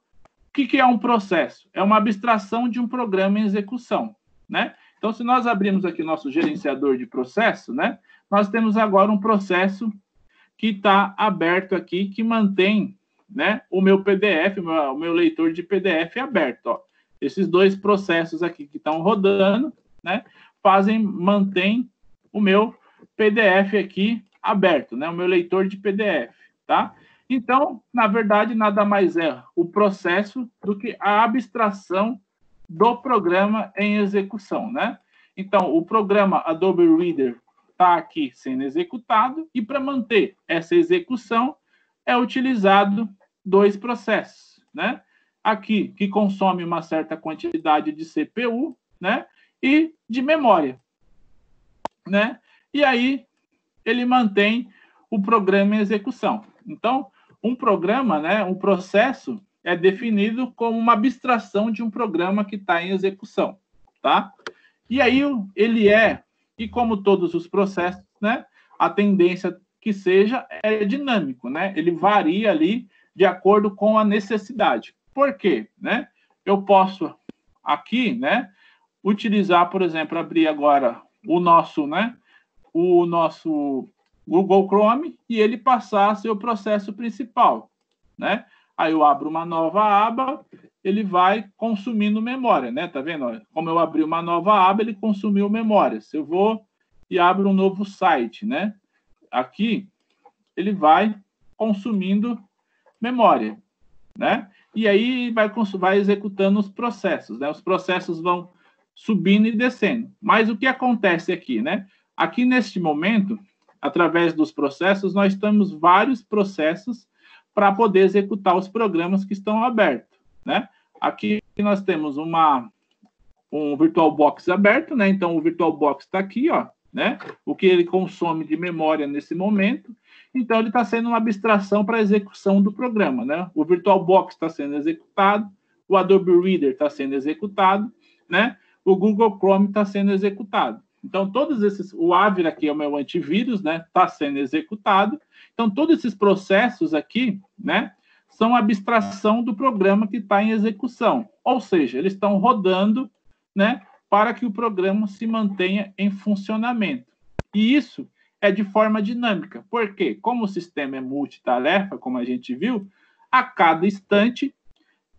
o que é um processo? É uma abstração de um programa em execução, né? Então, se nós abrirmos aqui nosso gerenciador de processo, né, nós temos agora um processo que está aberto aqui, que mantém, né, o meu PDF, o meu leitor de PDF aberto. Ó. Esses dois processos aqui que estão rodando, né, mantém o meu PDF aqui aberto, né, o meu leitor de PDF, tá? Então, na verdade, nada mais é o processo do que a abstração do programa em execução, né? Então, o programa Adobe Reader está aqui sendo executado e para manter essa execução é utilizado dois processos, né? Aqui, que consome uma certa quantidade de CPU, né? E de memória, né? E aí ele mantém o programa em execução. Então, um programa, né, um processo, é definido como uma abstração de um programa que está em execução, tá? E aí ele e como todos os processos, né, a tendência que seja é dinâmico, né? Ele varia ali de acordo com a necessidade. Por quê? Né? Eu posso aqui, né, utilizar, por exemplo, abrir agora o nosso Google Chrome e ele passar a ser o processo principal, né? Aí eu abro uma nova aba, ele vai consumindo memória, né? Tá vendo? Como eu abri uma nova aba, ele consumiu memória. Se eu vou e abro um novo site, né? Aqui, ele vai consumindo memória, né? E aí vai executando os processos, né? Os processos vão subindo e descendo. Mas o que acontece aqui, né? Aqui, neste momento, através dos processos, nós temos vários processos para poder executar os programas que estão abertos, né? Aqui nós temos um VirtualBox aberto, né? Então, o VirtualBox está aqui, ó, né? O que ele consome de memória nesse momento. Então, ele está sendo uma abstração para a execução do programa, né? O VirtualBox está sendo executado, o Adobe Reader está sendo executado, né? O Google Chrome está sendo executado. Então, todos esses... O Avira, que é o meu antivírus, né? Está sendo executado. Então, todos esses processos aqui, né? São abstração do programa que está em execução. Ou seja, eles estão rodando, né? Para que o programa se mantenha em funcionamento. E isso é de forma dinâmica. Por quê? Como o sistema é multitarefa, como a gente viu, a cada instante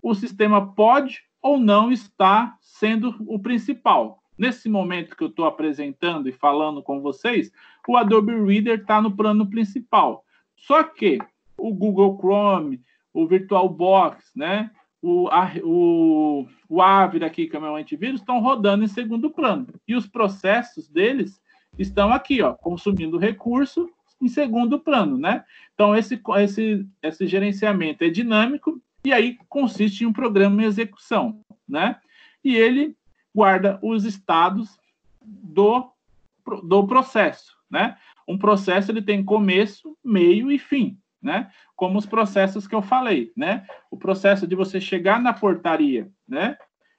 o sistema pode ou não estar sendo o principal. Nesse momento que eu estou apresentando e falando com vocês, o Adobe Reader está no plano principal. Só que o Google Chrome, o VirtualBox, né? O Avira aqui, que é o meu antivírus, estão rodando em segundo plano. E os processos deles estão aqui, ó, consumindo recurso em segundo plano, né? Então, esse gerenciamento é dinâmico e aí consiste em um programa em execução, né? E ele guarda os estados do processo, né? Um processo, ele tem começo, meio e fim, né? Como os processos que eu falei, né? O processo de você chegar na portaria, né?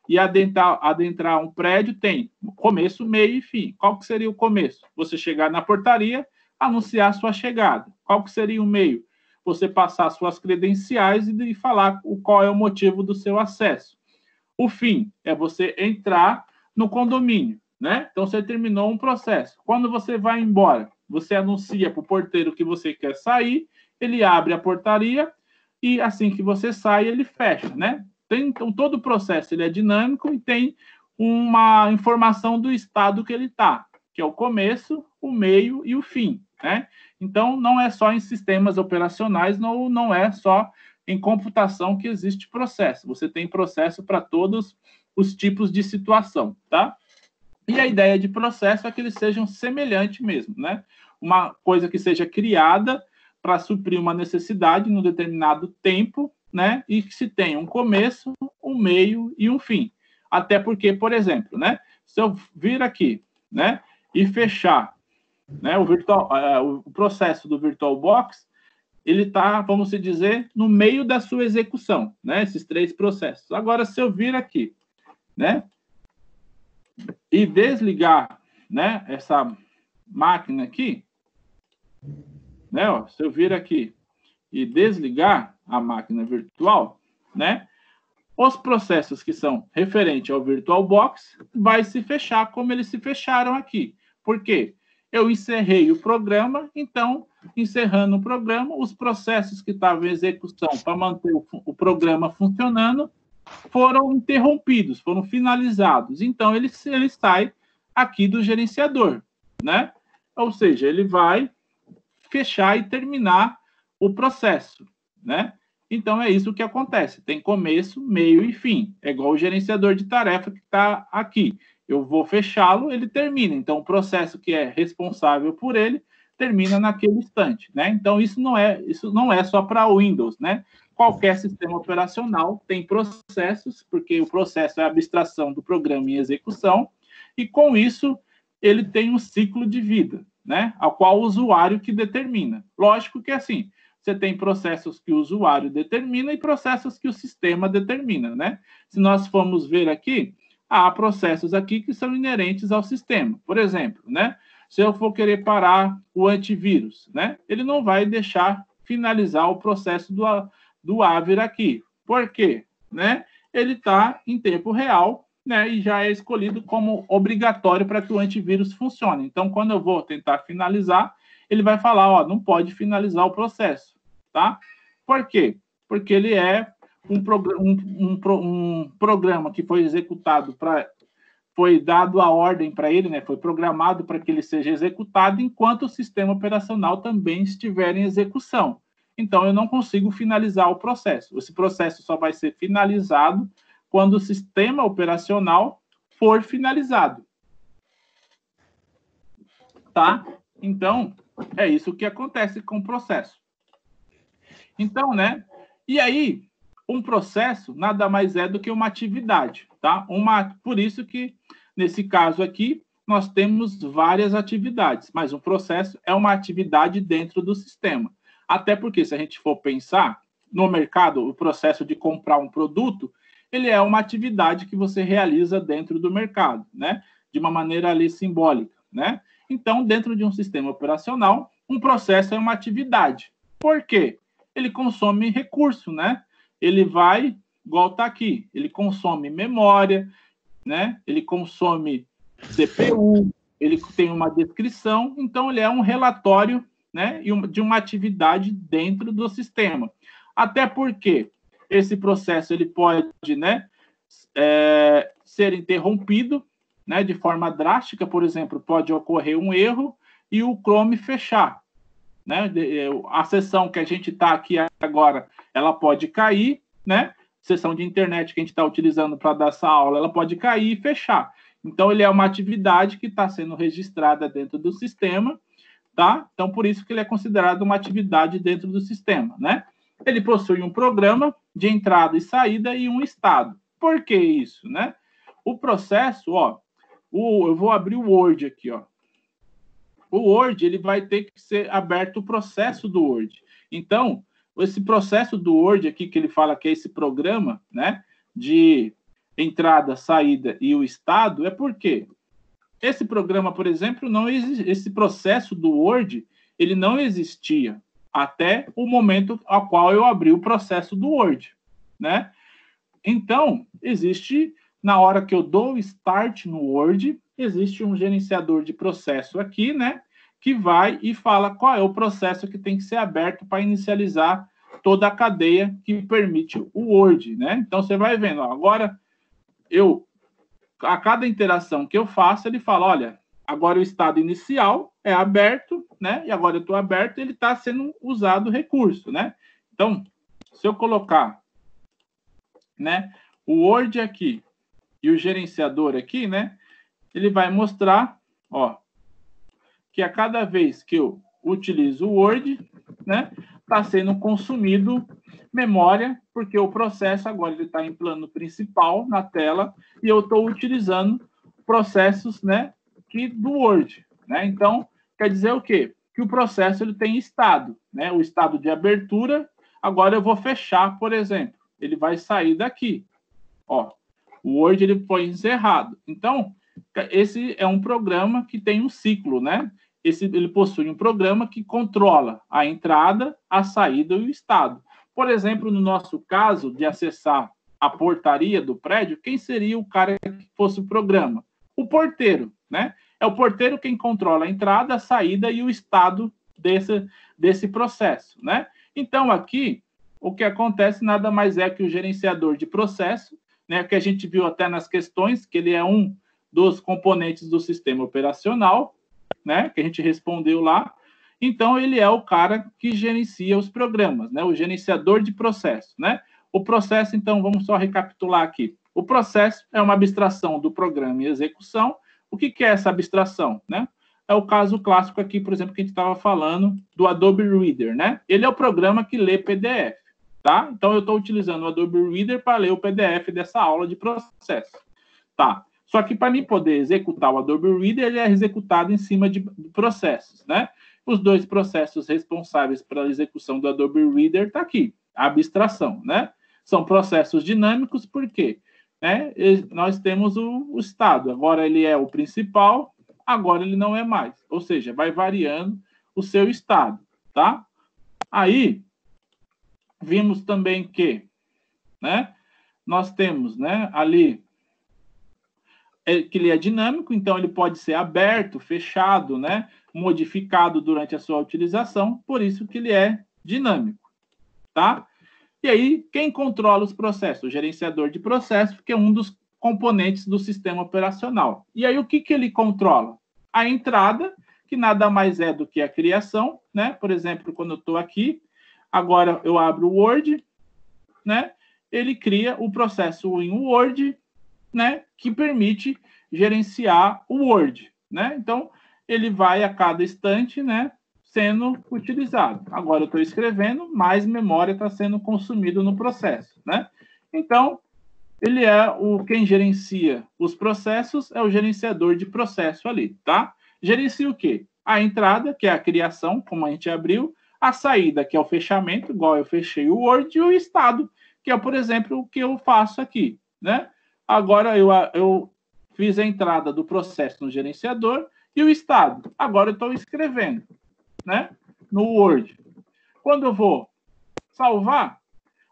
E adentrar um prédio tem começo, meio e fim. Qual que seria o começo? Você chegar na portaria, anunciar sua chegada. Qual que seria o meio? Você passar suas credenciais e falar qual é o motivo do seu acesso. O fim é você entrar no condomínio, né? Então, você terminou um processo. Quando você vai embora, você anuncia para o porteiro que você quer sair, ele abre a portaria e assim que você sai, ele fecha, né? Então, todo o processo ele é dinâmico e tem uma informação do estado que ele está, que é o começo, o meio e o fim, né? Então, não é só em sistemas operacionais, não é só em computação que existe processo. Você tem processo para todos os tipos de situação, tá? E a ideia de processo é que eles sejam semelhantes mesmo, né? Uma coisa que seja criada para suprir uma necessidade num determinado tempo, né? E que se tenha um começo, um meio e um fim. Até porque, por exemplo, né? Se eu vir aqui, né? E fechar, né? O processo do VirtualBox, ele está, vamos dizer, no meio da sua execução, né? Esses três processos. Agora, se eu vir aqui, né? E desligar, né? Essa máquina aqui, né? Ó, se eu vir aqui e desligar a máquina virtual, né? Os processos que são referentes ao VirtualBox vai se fechar como eles se fecharam aqui. Por quê? Eu encerrei o programa, então, encerrando o programa, os processos que estavam em execução para manter o programa funcionando foram interrompidos, foram finalizados. Então, ele sai aqui do gerenciador, né? Ou seja, ele vai fechar e terminar o processo, né? Então, é isso que acontece. Tem começo, meio e fim. É igual o gerenciador de tarefa que está aqui. Eu vou fechá-lo, ele termina. Então, o processo que é responsável por ele termina naquele instante, né? Então, isso não é só para Windows, né? Qualquer sistema operacional tem processos, porque o processo é a abstração do programa em execução, e com isso, ele tem um ciclo de vida, né? Ao qual o usuário que determina. Lógico que, assim, você tem processos que o usuário determina e processos que o sistema determina, né? Se nós formos ver aqui, há processos aqui que são inerentes ao sistema. Por exemplo, né? Se eu for querer parar o antivírus, né? Ele não vai deixar finalizar o processo do Avira aqui. Por quê? Né? Ele está em tempo real, né? E já é escolhido como obrigatório para que o antivírus funcione. Então, quando eu vou tentar finalizar, ele vai falar, ó, não pode finalizar o processo, tá? Por quê? Porque ele é um programa que foi executado foi dado a ordem para ele, né? Foi programado para que ele seja executado enquanto o sistema operacional também estiver em execução. Então, eu não consigo finalizar o processo. Esse processo só vai ser finalizado quando o sistema operacional for finalizado. Tá? Então, é isso que acontece com o processo. Então, né? E aí, um processo nada mais é do que uma atividade, tá? Por isso que, nesse caso aqui, nós temos várias atividades, mas um processo é uma atividade dentro do sistema. Até porque, se a gente for pensar no mercado, o processo de comprar um produto, ele é uma atividade que você realiza dentro do mercado, né? De uma maneira ali simbólica, né? Então, dentro de um sistema operacional, um processo é uma atividade. Por quê? Ele consome recurso, né? Ele vai, igual está aqui, ele consome memória, né? Ele consome CPU, ele tem uma descrição, então ele é um relatório, né, de uma atividade dentro do sistema. Até porque esse processo ele pode, né, ser interrompido, né, de forma drástica. Por exemplo, pode ocorrer um erro e o Chrome fechar, né? A sessão que a gente está aqui agora, ela pode cair, né? Sessão de internet que a gente está utilizando para dar essa aula, ela pode cair e fechar. Então, ele é uma atividade que está sendo registrada dentro do sistema, tá? Então, por isso que ele é considerado uma atividade dentro do sistema, né? Ele possui um programa de entrada e saída e um estado. Por que isso, né? O processo, ó, eu vou abrir o Word aqui, ó. O Word, ele vai ter que ser aberto o processo do Word. Então, esse processo do Word aqui, que ele fala que é esse programa, né, de entrada, saída e o estado, é porque esse programa, por exemplo, esse processo do Word, ele não existia até o momento ao qual eu abri o processo do Word, né? Então, existe, na hora que eu dou start no Word, existe um gerenciador de processo aqui, né? Que vai e fala qual é o processo que tem que ser aberto para inicializar toda a cadeia que permite o Word, né? Então, você vai vendo, ó, agora, a cada interação que eu faço, ele fala, olha, agora o estado inicial é aberto, né? E agora eu estou aberto, ele está sendo usado o recurso, né? Então, se eu colocar, né, o Word aqui e o gerenciador aqui, né? Ele vai mostrar, ó, que a cada vez que eu utilizo o Word, né, está sendo consumido memória, porque o processo agora ele está em plano principal na tela e eu estou utilizando processos, né, do Word, né? Então, quer dizer o quê? Que o processo ele tem estado, né? O estado de abertura, agora eu vou fechar, por exemplo. Ele vai sair daqui, ó. O Word ele foi encerrado. Então, esse é um programa que tem um ciclo, né? Ele possui um programa que controla a entrada, a saída e o estado. Por exemplo, no nosso caso de acessar a portaria do prédio, quem seria o cara que fosse o programa? O porteiro, né? É o porteiro quem controla a entrada, a saída e o estado desse processo, né? Então, aqui, o que acontece nada mais é que o gerenciador de processo, né, que a gente viu até nas questões, que ele é um dos componentes do sistema operacional, né, que a gente respondeu lá. Então, ele é o cara que gerencia os programas, né, o gerenciador de processo, né? O processo, então, vamos só recapitular aqui. O processo é uma abstração do programa em execução. O que é essa abstração, né? É o caso clássico aqui, por exemplo, que a gente estava falando do Adobe Reader, né? Ele é o programa que lê PDF, tá? Então, eu estou utilizando o Adobe Reader para ler o PDF dessa aula de processo, tá? Só que para mim poder executar o Adobe Reader, ele é executado em cima de processos, né? Os dois processos responsáveis pela execução do Adobe Reader tá aqui, a abstração, né? São processos dinâmicos, por quê? Né? Nós temos o estado, agora ele é o principal, agora ele não é mais, ou seja, vai variando o seu estado, tá? Aí, vimos também que, né, nós temos, né, ali, que ele é dinâmico, então ele pode ser aberto, fechado, né, modificado durante a sua utilização, por isso que ele é dinâmico, tá? E aí, quem controla os processos? O gerenciador de processos, que é um dos componentes do sistema operacional. E aí, o que ele controla? A entrada, que nada mais é do que a criação, né? Por exemplo, quando eu estou aqui, agora eu abro o Word, né? Ele cria o processo em Word, né? Que permite gerenciar o Word, né? Então, ele vai a cada instante, né? Sendo utilizado. Agora eu estou escrevendo, mais memória está sendo consumido no processo, né? Então, ele é quem gerencia os processos, é o gerenciador de processo ali, tá? Gerencia o quê? A entrada, que é a criação, como a gente abriu, a saída, que é o fechamento, igual eu fechei o Word, e o estado, que é, por exemplo, o que eu faço aqui, né? Agora eu fiz a entrada do processo no gerenciador e o estado. Agora eu estou escrevendo, né, no Word. Quando eu vou salvar,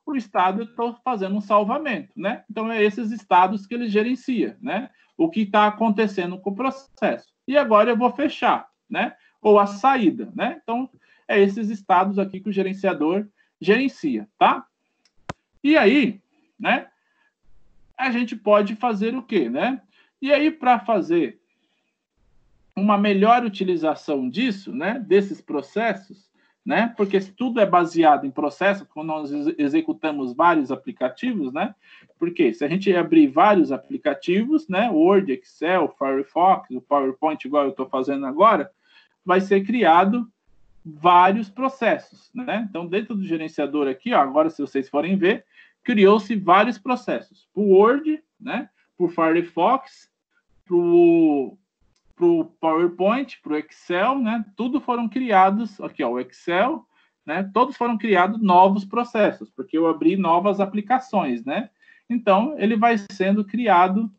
o estado eu estou fazendo um salvamento, né? Então, é esses estados que ele gerencia, né? O que está acontecendo com o processo. E agora eu vou fechar, né? Ou a saída, né? Então, é esses estados aqui que o gerenciador gerencia, tá? E aí, né, a gente pode fazer o quê, né? E aí, para fazer uma melhor utilização disso, né, desses processos, né, porque tudo é baseado em processos, quando nós executamos vários aplicativos, né, porque se a gente abrir vários aplicativos, né, Word, Excel, Firefox, o PowerPoint, igual eu estou fazendo agora, vai ser criado vários processos, né? Então, dentro do gerenciador aqui, ó, agora, se vocês forem ver, criou-se vários processos, para o Word, né, para o Firefox, para o PowerPoint, para o Excel, né? Tudo foram criados, aqui, ó, o Excel, né? Todos foram criados novos processos, porque eu abri novas aplicações, né? Então, ele vai sendo criado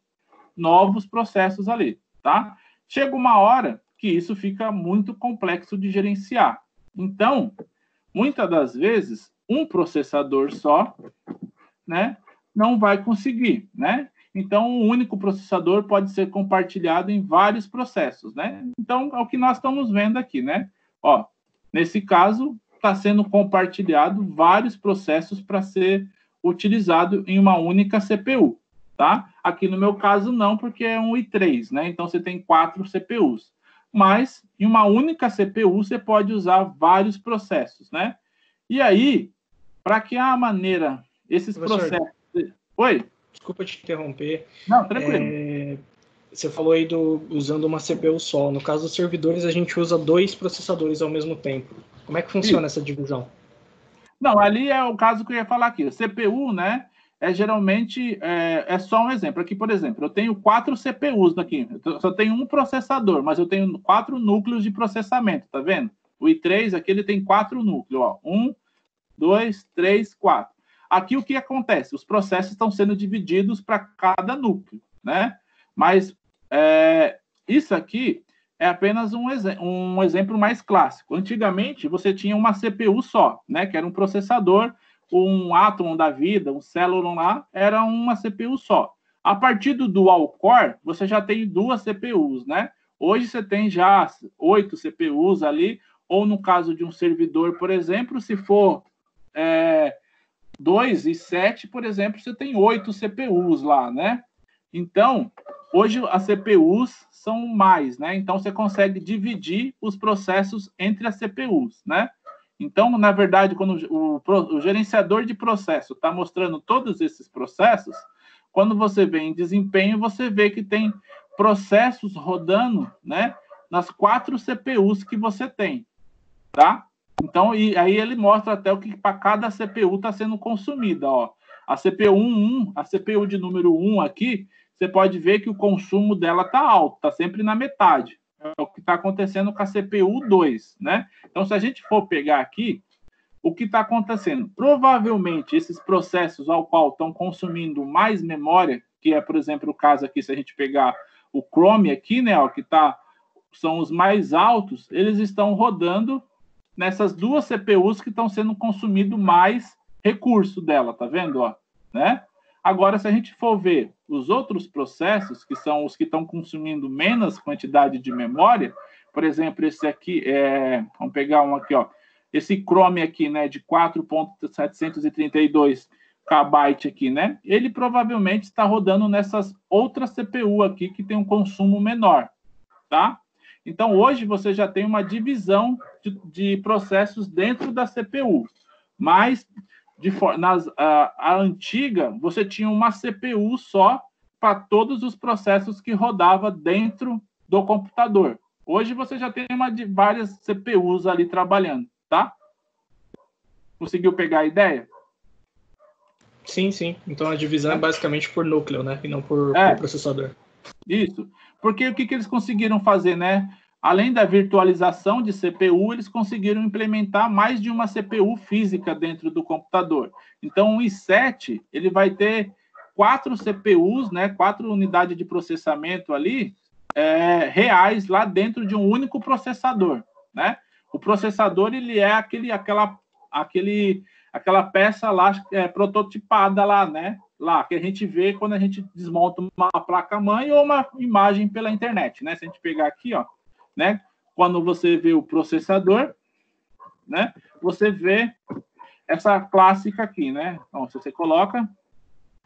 novos processos ali, tá? Chega uma hora que isso fica muito complexo de gerenciar. Então, muitas das vezes, um processador só, né, não vai conseguir, né? Então, um único processador pode ser compartilhado em vários processos, né? Então, é o que nós estamos vendo aqui, né? Ó, nesse caso, está sendo compartilhado vários processos para ser utilizado em uma única CPU, tá? Aqui no meu caso, não, porque é um i3, né? Então, você tem 4 CPUs. Mas, em uma única CPU, você pode usar vários processos, né? E aí, para que a maneira, esses processos... Oi? Desculpa te interromper. Não, tranquilo. Você falou aí usando uma CPU só. No caso dos servidores, a gente usa 2 processadores ao mesmo tempo. Como é que funciona essa divisão? Não, ali é o caso que eu ia falar aqui. O CPU, né, geralmente é só um exemplo. Aqui, por exemplo, eu tenho 4 CPUs aqui. Eu só tenho um processador, mas eu tenho 4 núcleos de processamento, tá vendo? O i3 aqui, ele tem 4 núcleos, ó. 1, 2, 3, 4. Aqui o que acontece? Os processos estão sendo divididos para cada núcleo, né? Mas isso aqui é apenas um exemplo mais clássico. Antigamente, você tinha uma CPU só, né? Que era um processador, um Atom da vida, um Celeron lá, era uma CPU só. A partir do Dual Core, você já tem 2 CPUs, né? Hoje você tem já 8 CPUs ali, ou no caso de um servidor, por exemplo, se for 2 e 7, por exemplo, você tem 8 CPUs lá, né? Então, hoje as CPUs são mais, né? Então, você consegue dividir os processos entre as CPUs, né? Então, na verdade, quando o gerenciador de processo está mostrando todos esses processos, quando você vê em desempenho, você vê que tem processos rodando, né? Nas 4 CPUs que você tem, tá? Então, e aí ele mostra até o que para cada CPU está sendo consumida, ó. A CPU 1, a CPU de número 1 aqui, você pode ver que o consumo dela está alto, está sempre na metade. É o que está acontecendo com a CPU 2, né? Então, se a gente for pegar aqui, o que está acontecendo? Provavelmente, esses processos ao qual estão consumindo mais memória, que é, por exemplo, o caso aqui, se a gente pegar o Chrome aqui, né, ó, que são os mais altos, eles estão rodando nessas duas CPUs que estão sendo consumido mais recurso dela, tá vendo, ó, né? Agora, se a gente for ver os outros processos, que são os que estão consumindo menos quantidade de memória, por exemplo, esse aqui, vamos pegar um aqui, ó, esse Chrome aqui, né, de 4.732 KB aqui, né, ele provavelmente está rodando nessas outras CPU aqui que tem um consumo menor, tá? Então, hoje você já tem uma divisão de processos dentro da CPU, mas a antiga, você tinha uma CPU só para todos os processos que rodava dentro do computador. Hoje você já tem várias CPUs ali trabalhando, tá? Conseguiu pegar a ideia? Sim, sim. Então a divisão é basicamente por núcleo, né? E não por processador. Isso. Porque o que eles conseguiram fazer, né? Além da virtualização de CPU, eles conseguiram implementar mais de uma CPU física dentro do computador. Então, o i7, ele vai ter 4 CPUs, né, 4 unidades de processamento ali, reais lá dentro de um único processador, né? O processador, ele é aquela peça lá prototipada lá, né? Lá, que a gente vê quando a gente desmonta uma placa-mãe ou uma imagem pela internet, né? Se a gente pegar aqui, ó, né? Quando você vê o processador, né? Você vê essa clássica aqui, né? Então, se você coloca,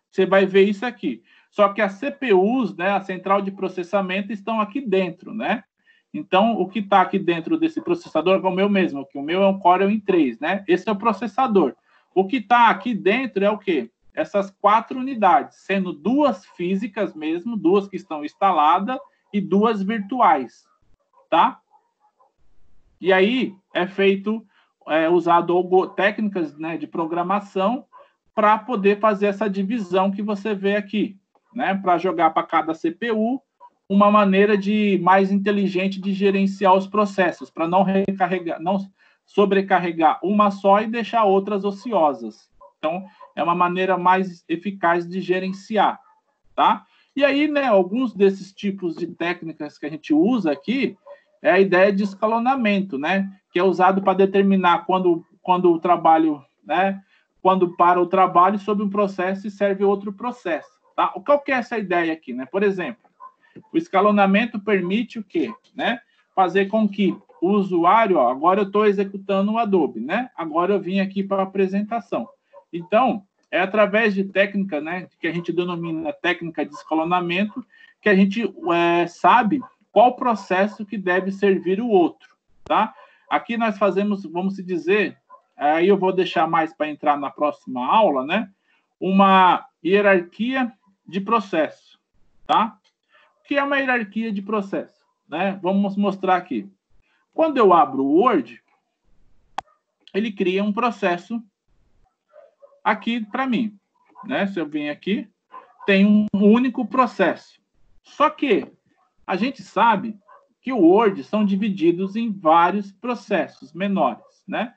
você vai ver isso aqui. Só que as CPUs, né? A central de processamento, estão aqui dentro, né? Então, o que está aqui dentro desse processador é o meu mesmo, que o meu é um Core i3, né? Esse é o processador. O que está aqui dentro é o quê? Essas 4 unidades, sendo 2 físicas mesmo, 2 que estão instaladas e 2 virtuais. Tá? E aí usado técnicas, né, de programação para poder fazer essa divisão que você vê aqui, né, para jogar para cada CPU uma maneira mais inteligente de gerenciar os processos, para não sobrecarregar uma só e deixar outras ociosas. Então, é uma maneira mais eficaz de gerenciar, tá? E aí, né, alguns desses tipos de técnicas que a gente usa aqui é a ideia de escalonamento, né? Que é usado para determinar quando o trabalho, né? Quando para o trabalho sobre um processo e serve outro processo, tá? Qual que é essa ideia aqui, né? Por exemplo, o escalonamento permite o quê, né? Fazer com que o usuário, ó, agora eu estou executando o Adobe, né? Agora eu vim aqui para a apresentação. Então, é através de técnica, né? Que a gente denomina técnica de escalonamento, que a gente sabe qual processo que deve servir o outro, tá? Aqui nós fazemos, vamos dizer, aí eu vou deixar mais para entrar na próxima aula, né? Uma hierarquia de processo, tá? O que é uma hierarquia de processo, né? Vamos mostrar aqui. Quando eu abro o Word, ele cria um processo aqui para mim, né? Se eu vim aqui, tem um único processo. Só que a gente sabe que o Word são divididos em vários processos menores, né?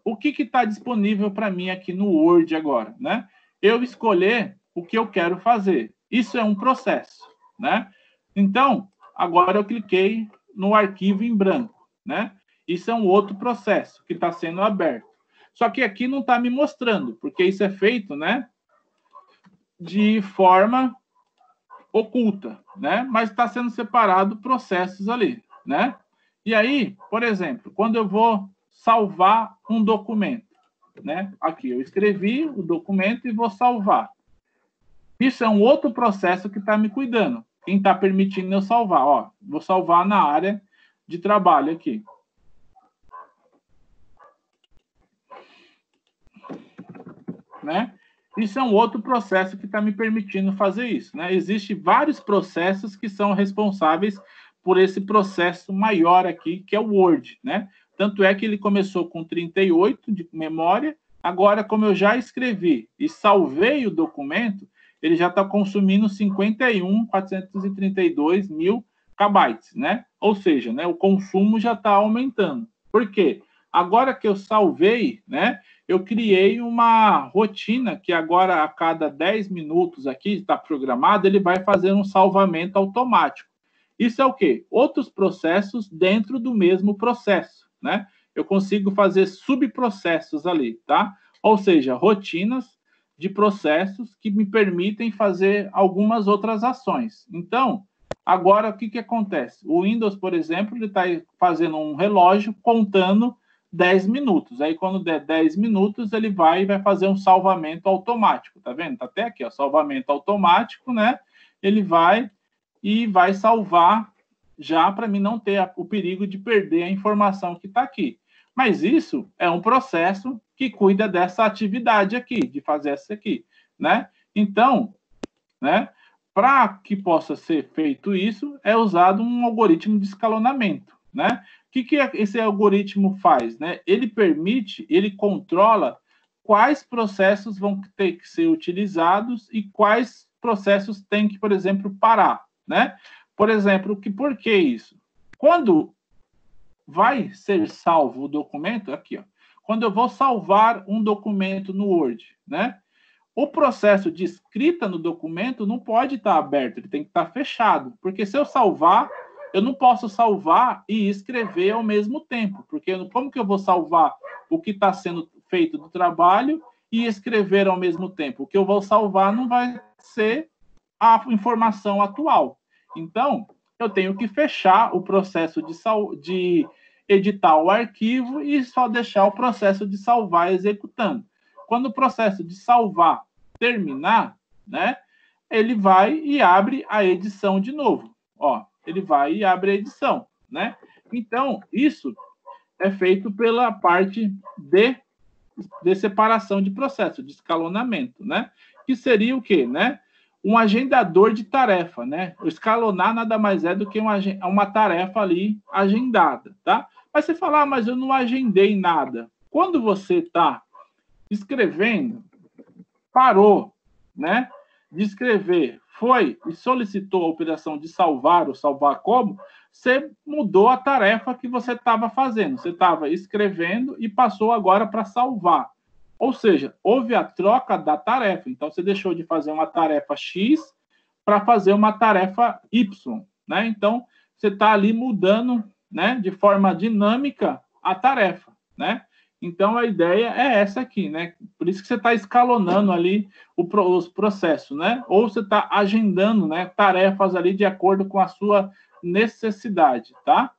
O que está disponível para mim aqui no Word agora, né? Eu escolher o que eu quero fazer. Isso é um processo, né? Então, agora eu cliquei no arquivo em branco, né? Isso é um outro processo que está sendo aberto. Só que aqui não está me mostrando, porque isso é feito, né? De forma oculta, né? Mas está sendo separado processos ali, né? E aí, por exemplo, quando eu vou salvar um documento, né? Aqui eu escrevi o documento e vou salvar. Isso é um outro processo que está me cuidando. Quem está permitindo eu salvar? Ó, vou salvar na área de trabalho aqui. Né? Isso é um outro processo que está me permitindo fazer isso, né? Existem vários processos que são responsáveis por esse processo maior aqui, que é o Word, né? Tanto é que ele começou com 38 de memória, agora, como eu já escrevi e salvei o documento, ele já está consumindo 51.432 mil KB, né? Ou seja, né, o consumo já está aumentando. Por quê? Agora que eu salvei, né, eu criei uma rotina que agora a cada 10 minutos aqui, está programado, ele vai fazer um salvamento automático. Isso é o quê? Outros processos dentro do mesmo processo, né? Eu consigo fazer subprocessos ali, tá? Ou seja, rotinas de processos que me permitem fazer algumas outras ações. Então, agora o que acontece? O Windows, por exemplo, ele está fazendo um relógio contando 10 minutos. Aí, quando der 10 minutos, ele vai fazer um salvamento automático, tá vendo? Tá até aqui, ó, salvamento automático, né? Ele vai salvar já para mim não ter o perigo de perder a informação que está aqui. Mas isso é um processo que cuida dessa atividade aqui, de fazer essa aqui, né? Então, né, para que possa ser feito isso, é usado um algoritmo de escalonamento, né? O que esse algoritmo faz, né? Ele controla quais processos vão ter que ser utilizados e quais processos têm que, por exemplo, parar, né? Por exemplo, por que isso? Quando vai ser salvo o documento, aqui, ó. Quando eu vou salvar um documento no Word, né? O processo de escrita no documento não pode estar aberto, ele tem que estar fechado. Porque se eu salvar, eu não posso salvar e escrever ao mesmo tempo. Porque como que eu vou salvar o que está sendo feito do trabalho e escrever ao mesmo tempo? O que eu vou salvar não vai ser a informação atual. Então, eu tenho que fechar o processo de editar o arquivo e só deixar o processo de salvar executando. Quando o processo de salvar terminar, né, ele vai e abre a edição de novo. Ó, ele vai e abre a edição, né? Então, isso é feito pela parte de separação de processo, de escalonamento, né? Que seria o quê, né? Um agendador de tarefa, né? O escalonar nada mais é do que uma tarefa ali agendada, tá? Mas você fala, mas eu não agendei nada. Quando você está escrevendo, parou, né, de escrever, foi e solicitou a operação de salvar ou salvar como, você mudou a tarefa que você estava fazendo. Você estava escrevendo e passou agora para salvar. Ou seja, houve a troca da tarefa. Então, você deixou de fazer uma tarefa X para fazer uma tarefa Y, né? Então, você está ali mudando, né, de forma dinâmica a tarefa, né? Então, a ideia é essa aqui, né? Por isso que você está escalonando ali os processos, né? Ou você está agendando, né, tarefas ali de acordo com a sua necessidade, tá?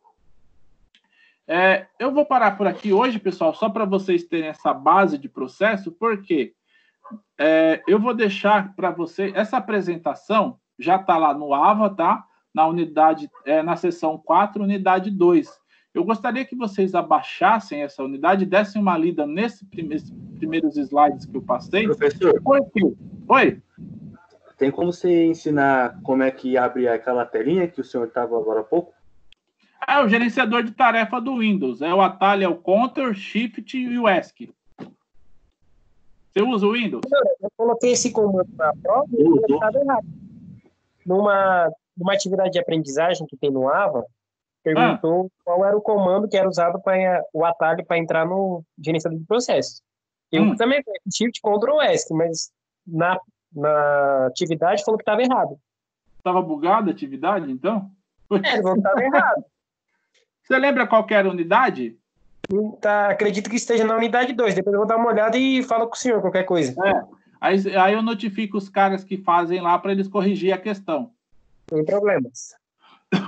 Eu vou parar por aqui hoje, pessoal, só para vocês terem essa base de processo, porque eu vou deixar para vocês... Essa apresentação já está lá no AVA, tá? Na unidade, na seção 4, unidade 2. Eu gostaria que vocês abaixassem essa unidade, dessem uma lida nesses primeiros slides que eu passei. Professor? Oi? Tem como você ensinar como é que abre aquela telinha que o senhor estava agora há pouco? O gerenciador de tarefa do Windows. O atalho é o Ctrl, Shift e o ESC. Você usa o Windows? Eu coloquei esse comando na prova e ele estava errado. Numa atividade de aprendizagem que tem no AVA, perguntou qual era o comando que era usado para o atalho para entrar no gerenciador de processos. Eu também Shift, Ctrl, ESC, mas na atividade falou que estava errado. Estava bugada a atividade, então? Ele falou que estava errado. Você lembra qual que era a unidade? Acredito que esteja na unidade 2. Depois eu vou dar uma olhada e falo com o senhor qualquer coisa. Aí eu notifico os caras que fazem lá para eles corrigir a questão. Sem problemas.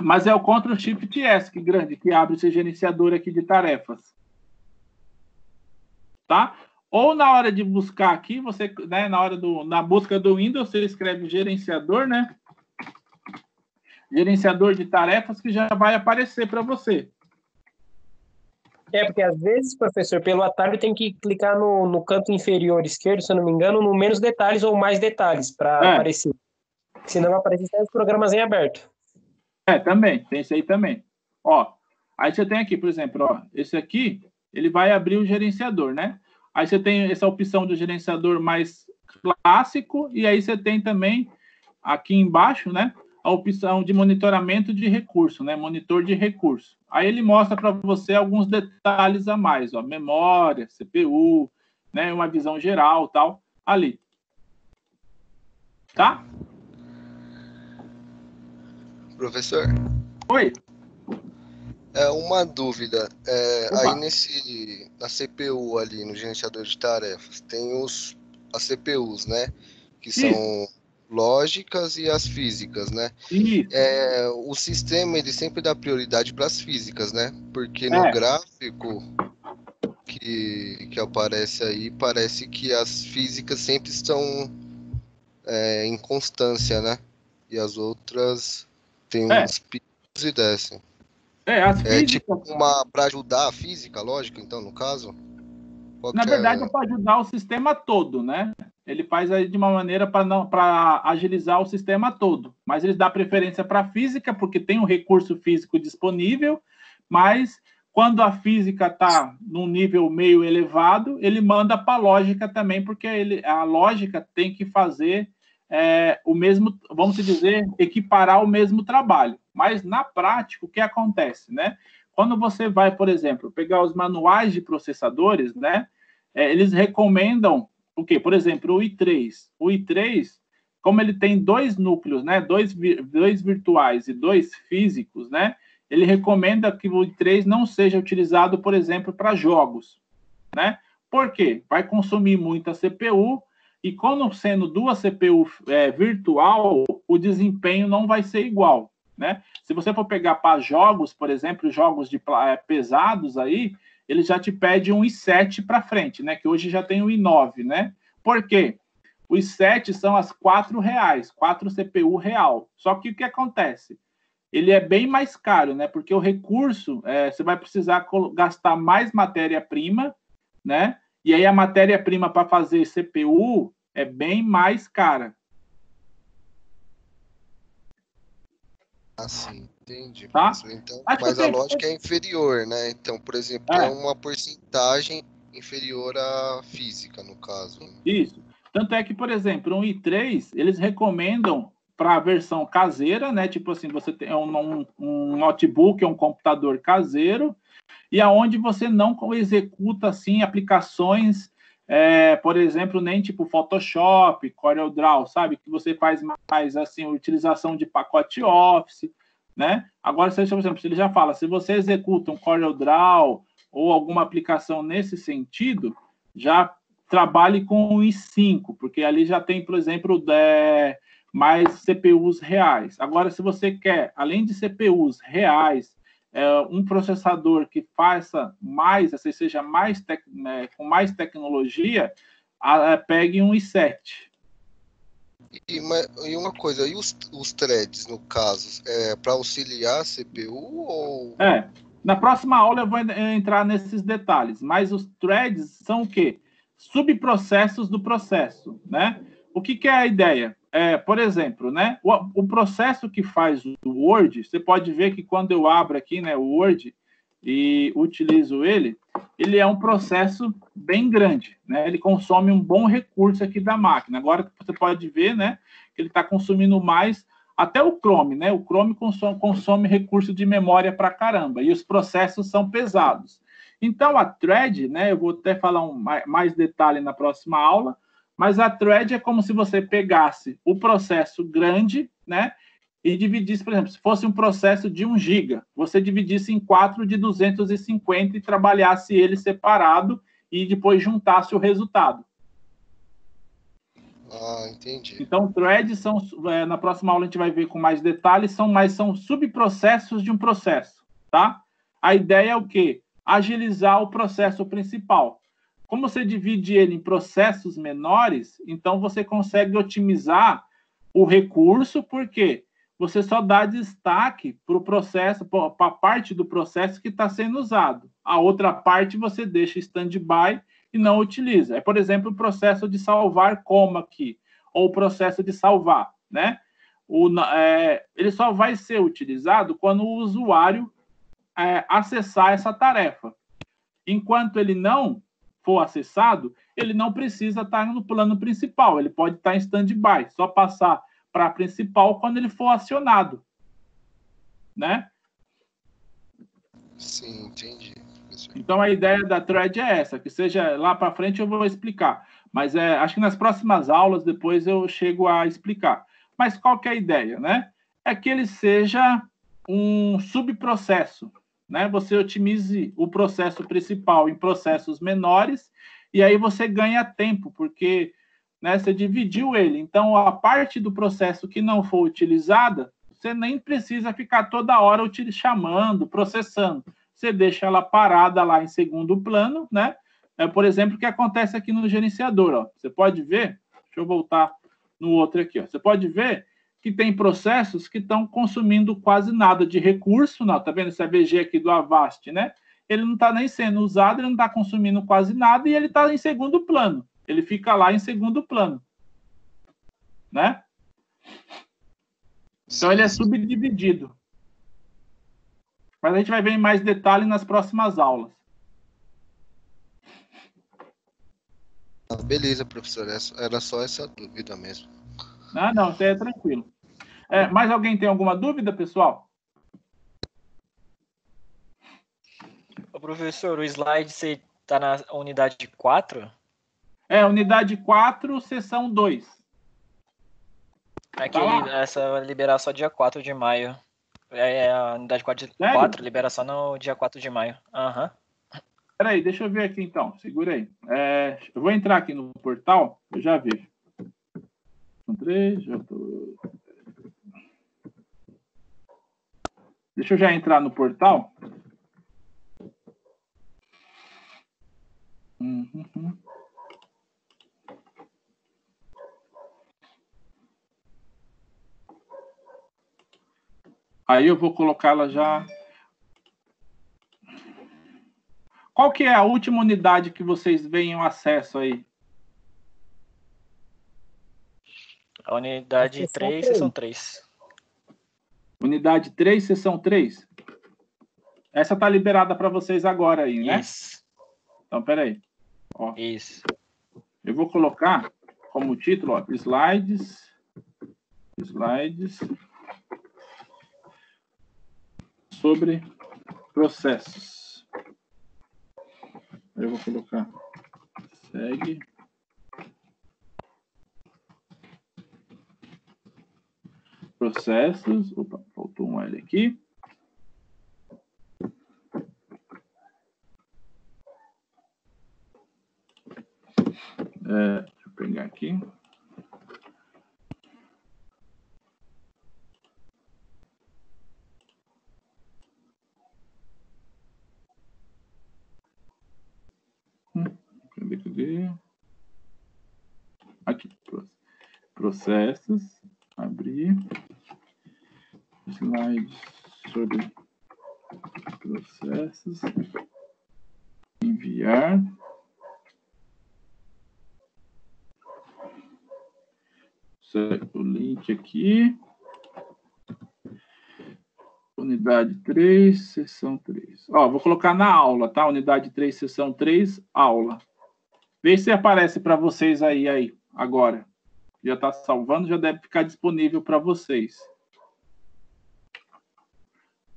Mas é o Ctrl Shift ESC grande que abre esse gerenciador aqui de tarefas. Tá? Ou na hora de buscar aqui, você, né, na busca do Windows, você escreve gerenciador, né? Gerenciador de tarefas que já vai aparecer para você. Porque às vezes, professor, pelo atalho tem que clicar no canto inferior esquerdo, se eu não me engano, no menos detalhes ou mais detalhes para aparecer. Senão vai aparecer os programas em aberto. Também, tem esse aí também. Ó, aí você tem aqui, por exemplo, ó, esse aqui, ele vai abrir o gerenciador, né? Aí você tem essa opção do gerenciador mais clássico, e aí você tem também, aqui embaixo, né, a opção de monitoramento de recurso, né? Monitor de recurso. Aí ele mostra para você alguns detalhes a mais, ó, memória, CPU, né? Uma visão geral, tal, ali. Tá? Professor? Oi. Uma dúvida. Aí na CPU ali, no gerenciador de tarefas, tem as CPUs, né? Que são lógicas e as físicas, né? O sistema, ele sempre dá prioridade para as físicas, né? Porque no gráfico que aparece aí, parece que as físicas sempre estão em constância, né? E as outras têm uns picos e descem. As físicas... tipo para ajudar a física, lógico, então, no caso? Na verdade, é para ajudar o sistema todo, né? Ele faz aí de uma maneira para agilizar o sistema todo. Mas ele dá preferência para a física, porque tem um recurso físico disponível, mas quando a física está num nível meio elevado, ele manda para a lógica também, porque a lógica tem que fazer o mesmo, vamos dizer, equiparar o mesmo trabalho. Mas, na prática, o que acontece, né? Quando você vai, por exemplo, pegar os manuais de processadores, né? Eles recomendam o quê? Por exemplo, o i3. O i3, como ele tem 2 núcleos, né? Dois virtuais e 2 físicos, né? Ele recomenda que o i3 não seja utilizado, por exemplo, para jogos, né? Por quê? Vai consumir muita CPU e, quando sendo 2 CPU virtual, o desempenho não vai ser igual, né? Se você for pegar para jogos, por exemplo, jogos pesados aí, ele já te pede um i7 para frente, né? Que hoje já tem o i9, né? Por quê? O i7 são as 4 reais, 4 CPU real. Só que o que acontece? Ele é bem mais caro, né? Porque o recurso, você vai precisar gastar mais matéria-prima, né? E aí a matéria-prima para fazer CPU é bem mais cara. Sim, entendi. Tá? Então, mas a lógica é inferior, né? Então, por exemplo, é uma porcentagem inferior à física, no caso. Isso. Tanto é que, por exemplo, um i3, eles recomendam para a versão caseira, né? Tipo assim, você tem um notebook, um computador caseiro, e aonde você não executa, assim, aplicações, por exemplo, nem tipo Photoshop, CorelDRAW, sabe? Que você faz mais, assim, utilização de pacote Office, né? Agora, por exemplo, ele já fala, se você executa um CorelDRAW ou alguma aplicação nesse sentido, já trabalhe com o i5, porque ali já tem, por exemplo, mais CPUs reais. Agora, se você quer, além de CPUs reais, um processador que faça mais, seja mais com mais tecnologia, pegue um i7. E uma coisa, e os threads, no caso, para auxiliar a CPU ou... Na próxima aula eu vou entrar nesses detalhes, mas os threads são o quê? Subprocessos do processo, né? O que é a ideia? Por exemplo, né? O processo que faz o Word, você pode ver que quando eu abro aqui, né, o Word e utilizo ele é um processo bem grande, né? Ele consome um bom recurso aqui da máquina. Agora você pode ver, né, que ele está consumindo mais, até o Chrome, né? O Chrome consome recurso de memória para caramba, e os processos são pesados. Então, a thread, né, eu vou até falar mais detalhe na próxima aula, mas a thread é como se você pegasse o processo grande, né, e dividisse, por exemplo, se fosse um processo de 1 GB, você dividisse em 4 de 250 e trabalhasse ele separado e depois juntasse o resultado. Entendi. Então, threads são, na próxima aula a gente vai ver com mais detalhes, são subprocessos de um processo, tá? A ideia é o quê? Agilizar o processo principal. Como você divide ele em processos menores, então você consegue otimizar o recurso, porque você só dá destaque para o processo, para a parte do processo que está sendo usado. A outra parte você deixa stand-by e não utiliza. Por exemplo, o processo de salvar como aqui, ou o processo de salvar, né? Ele só vai ser utilizado quando o usuário acessar essa tarefa. Enquanto ele não for acessado, ele não precisa estar no plano principal, ele pode estar em stand-by, só passar para a principal quando ele for acionado, né? Sim, entendi. Então, a ideia da thread é essa, que seja lá para frente eu vou explicar. Mas acho que nas próximas aulas, depois eu chego a explicar. Mas qual que é a ideia, né? É que ele seja um subprocesso, né? Você otimize o processo principal em processos menores e aí você ganha tempo, porque, né, você dividiu ele. Então, a parte do processo que não for utilizada, você nem precisa ficar toda hora chamando, processando. Você deixa ela parada lá em segundo plano, né? Por exemplo, o que acontece aqui no gerenciador, ó. Você pode ver, deixa eu voltar no outro aqui, ó. Você pode ver que tem processos que estão consumindo quase nada de recurso, não, tá vendo esse AVG aqui do Avast, né? Ele não está nem sendo usado, ele não está consumindo quase nada e ele está em segundo plano. Ele fica lá em segundo plano, né? Então, ele é subdividido. Mas a gente vai ver em mais detalhe nas próximas aulas. Beleza, professor. Era só essa dúvida mesmo. Ah, não, isso aí é tranquilo. Mais alguém tem alguma dúvida, pessoal? Ô, professor, o slide você está na unidade 4? Unidade 4, seção 2. Aqui, essa vai liberar só dia 4 de maio. A unidade 4 libera só no dia 4 de maio. Aham. Peraí, deixa eu ver aqui então. Segura aí. Eu vou entrar aqui no portal, eu já vejo. 3, já tô... Deixa eu já entrar no portal. Aí eu vou colocá-la já... Qual que é a última unidade que vocês veem o acesso aí? A unidade 3, seção 3. Unidade 3, seção 3? Essa tá liberada para vocês agora aí, né? Isso. Então, peraí. Ó, isso. Eu vou colocar como título, ó, slides sobre processos. Eu vou colocar segue processos. Opa, faltou um L aqui. Deixa eu pegar aqui. Cadê? Aqui. Processos. Abrir. Slides sobre processos. Enviar. Certo, o link aqui. Unidade 3, seção 3. Ó, vou colocar na aula, tá? Unidade 3, seção 3, aula. Vê se aparece para vocês aí, agora. Já está salvando, já deve ficar disponível para vocês.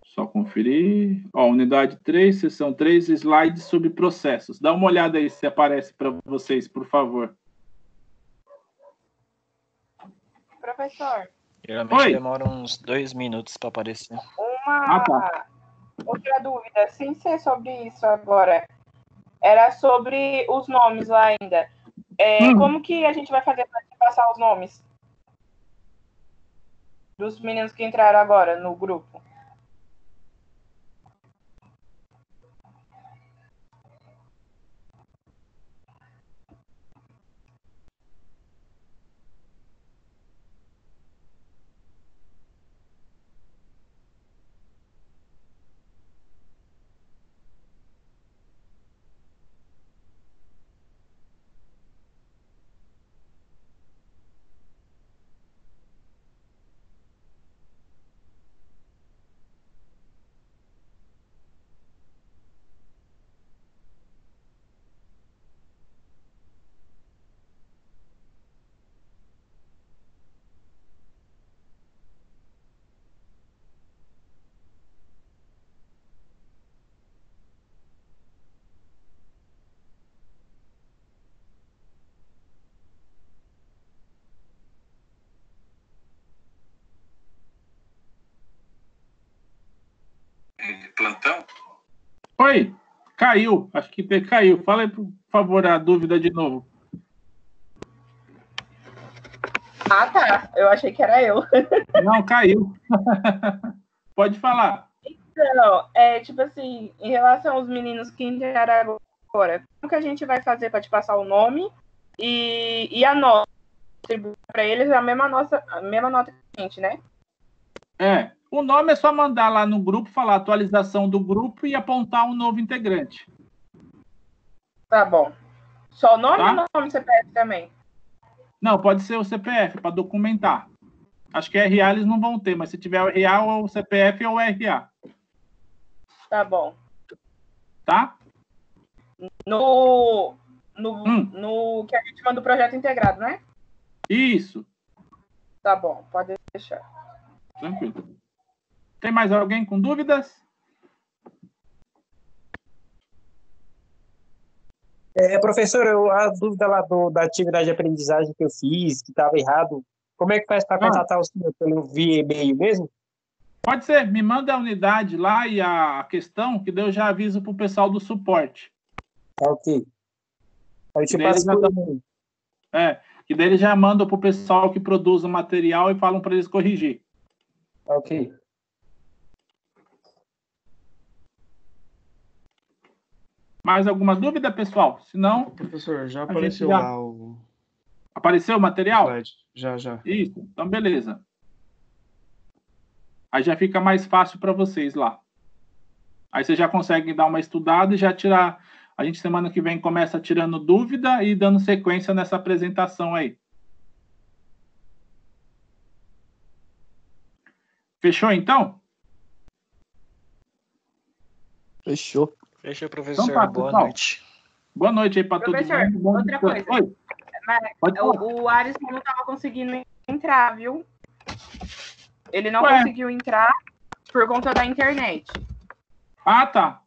Só conferir. Ó, unidade 3, seção 3, slides sobre processos. Dá uma olhada aí se aparece para vocês, por favor. Professor. Geralmente demora uns 2 minutos para aparecer. Outra dúvida, sem ser sobre isso agora, era sobre os nomes lá ainda. Como que a gente vai fazer para passar os nomes dos meninos que entraram agora no grupo? Oi, caiu. Acho que caiu. Fala aí, por favor, a dúvida de novo. Ah, tá. Eu achei que era eu. Não, caiu. Pode falar. Então, tipo assim, em relação aos meninos que entraram agora, como que a gente vai fazer para te passar o nome e a nota? Para eles é a mesma nota que a gente, né? O nome é só mandar lá no grupo, falar atualização do grupo e apontar um novo integrante. Tá bom. Só o nome Tá? ou o nome do CPF também? Não, pode ser o CPF, para documentar. Acho que RA eles não vão ter, mas se tiver o RA, ou o CPF ou o RA. Tá bom. Tá? No que a gente manda o projeto integrado, né? Isso. Tá bom, pode deixar. Tranquilo. Tem mais alguém com dúvidas? Professor, a dúvida lá da atividade de aprendizagem que eu fiz, que estava errado, como é que faz para contatar o senhor? Pelo via e-mail mesmo? Pode ser, me manda a unidade lá e a questão, que daí eu já aviso para o pessoal do suporte. Ok. Aí te passo por e-mail. Que daí eles já mandam para o pessoal que produz o material e falam para eles corrigir. Ok. Mais alguma dúvida, pessoal? Se não... Professor, já apareceu lá o... Apareceu o material? Já. Isso, então beleza. Aí já fica mais fácil para vocês lá. Aí vocês já conseguem dar uma estudada e já tirar... A gente semana que vem começa tirando dúvida e dando sequência nessa apresentação aí. Fechou, então? Fechou. Fechou, professor. Então, Boa noite. Boa noite aí para todo mundo. Bom outra descanso. coisa. Oi. O Alisson não estava conseguindo entrar, viu? Ele não conseguiu entrar por conta da internet. Ah, tá.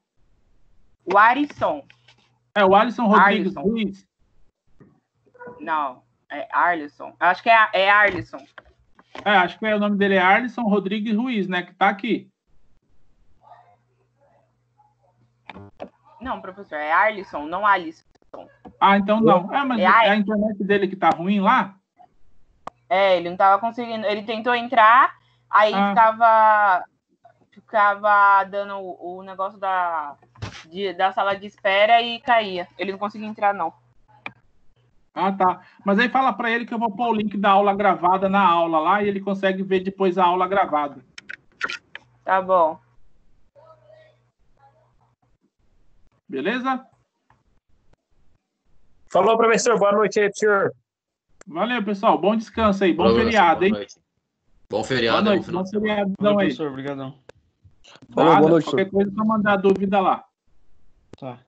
O Alisson. O Alisson Rodrigues Ruiz. Não, é Arlisson. Acho que é Arlisson. Acho que o nome dele é Arlisson Rodrigues Ruiz, né? Que tá aqui. Não, professor, é Arlisson, não Alisson. Ah, então não. Mas é a internet dele que tá ruim lá? Ele não tava conseguindo. Ele tentou entrar, aí ficava dando o negócio da sala de espera e caía. Ele não conseguia entrar, não. Ah, tá. Mas aí fala para ele que eu vou pôr o link da aula gravada na aula lá e ele consegue ver depois a aula gravada. Tá bom. Beleza? Falou, professor. Boa noite aí, senhor. Valeu, pessoal. Bom descanso aí. Bom feriado, hein? Bom feriado. Boa noite. Bom feriadão aí. Professor, obrigadão. Falou, boa noite, qualquer coisa, só mandar dúvida lá. Tá.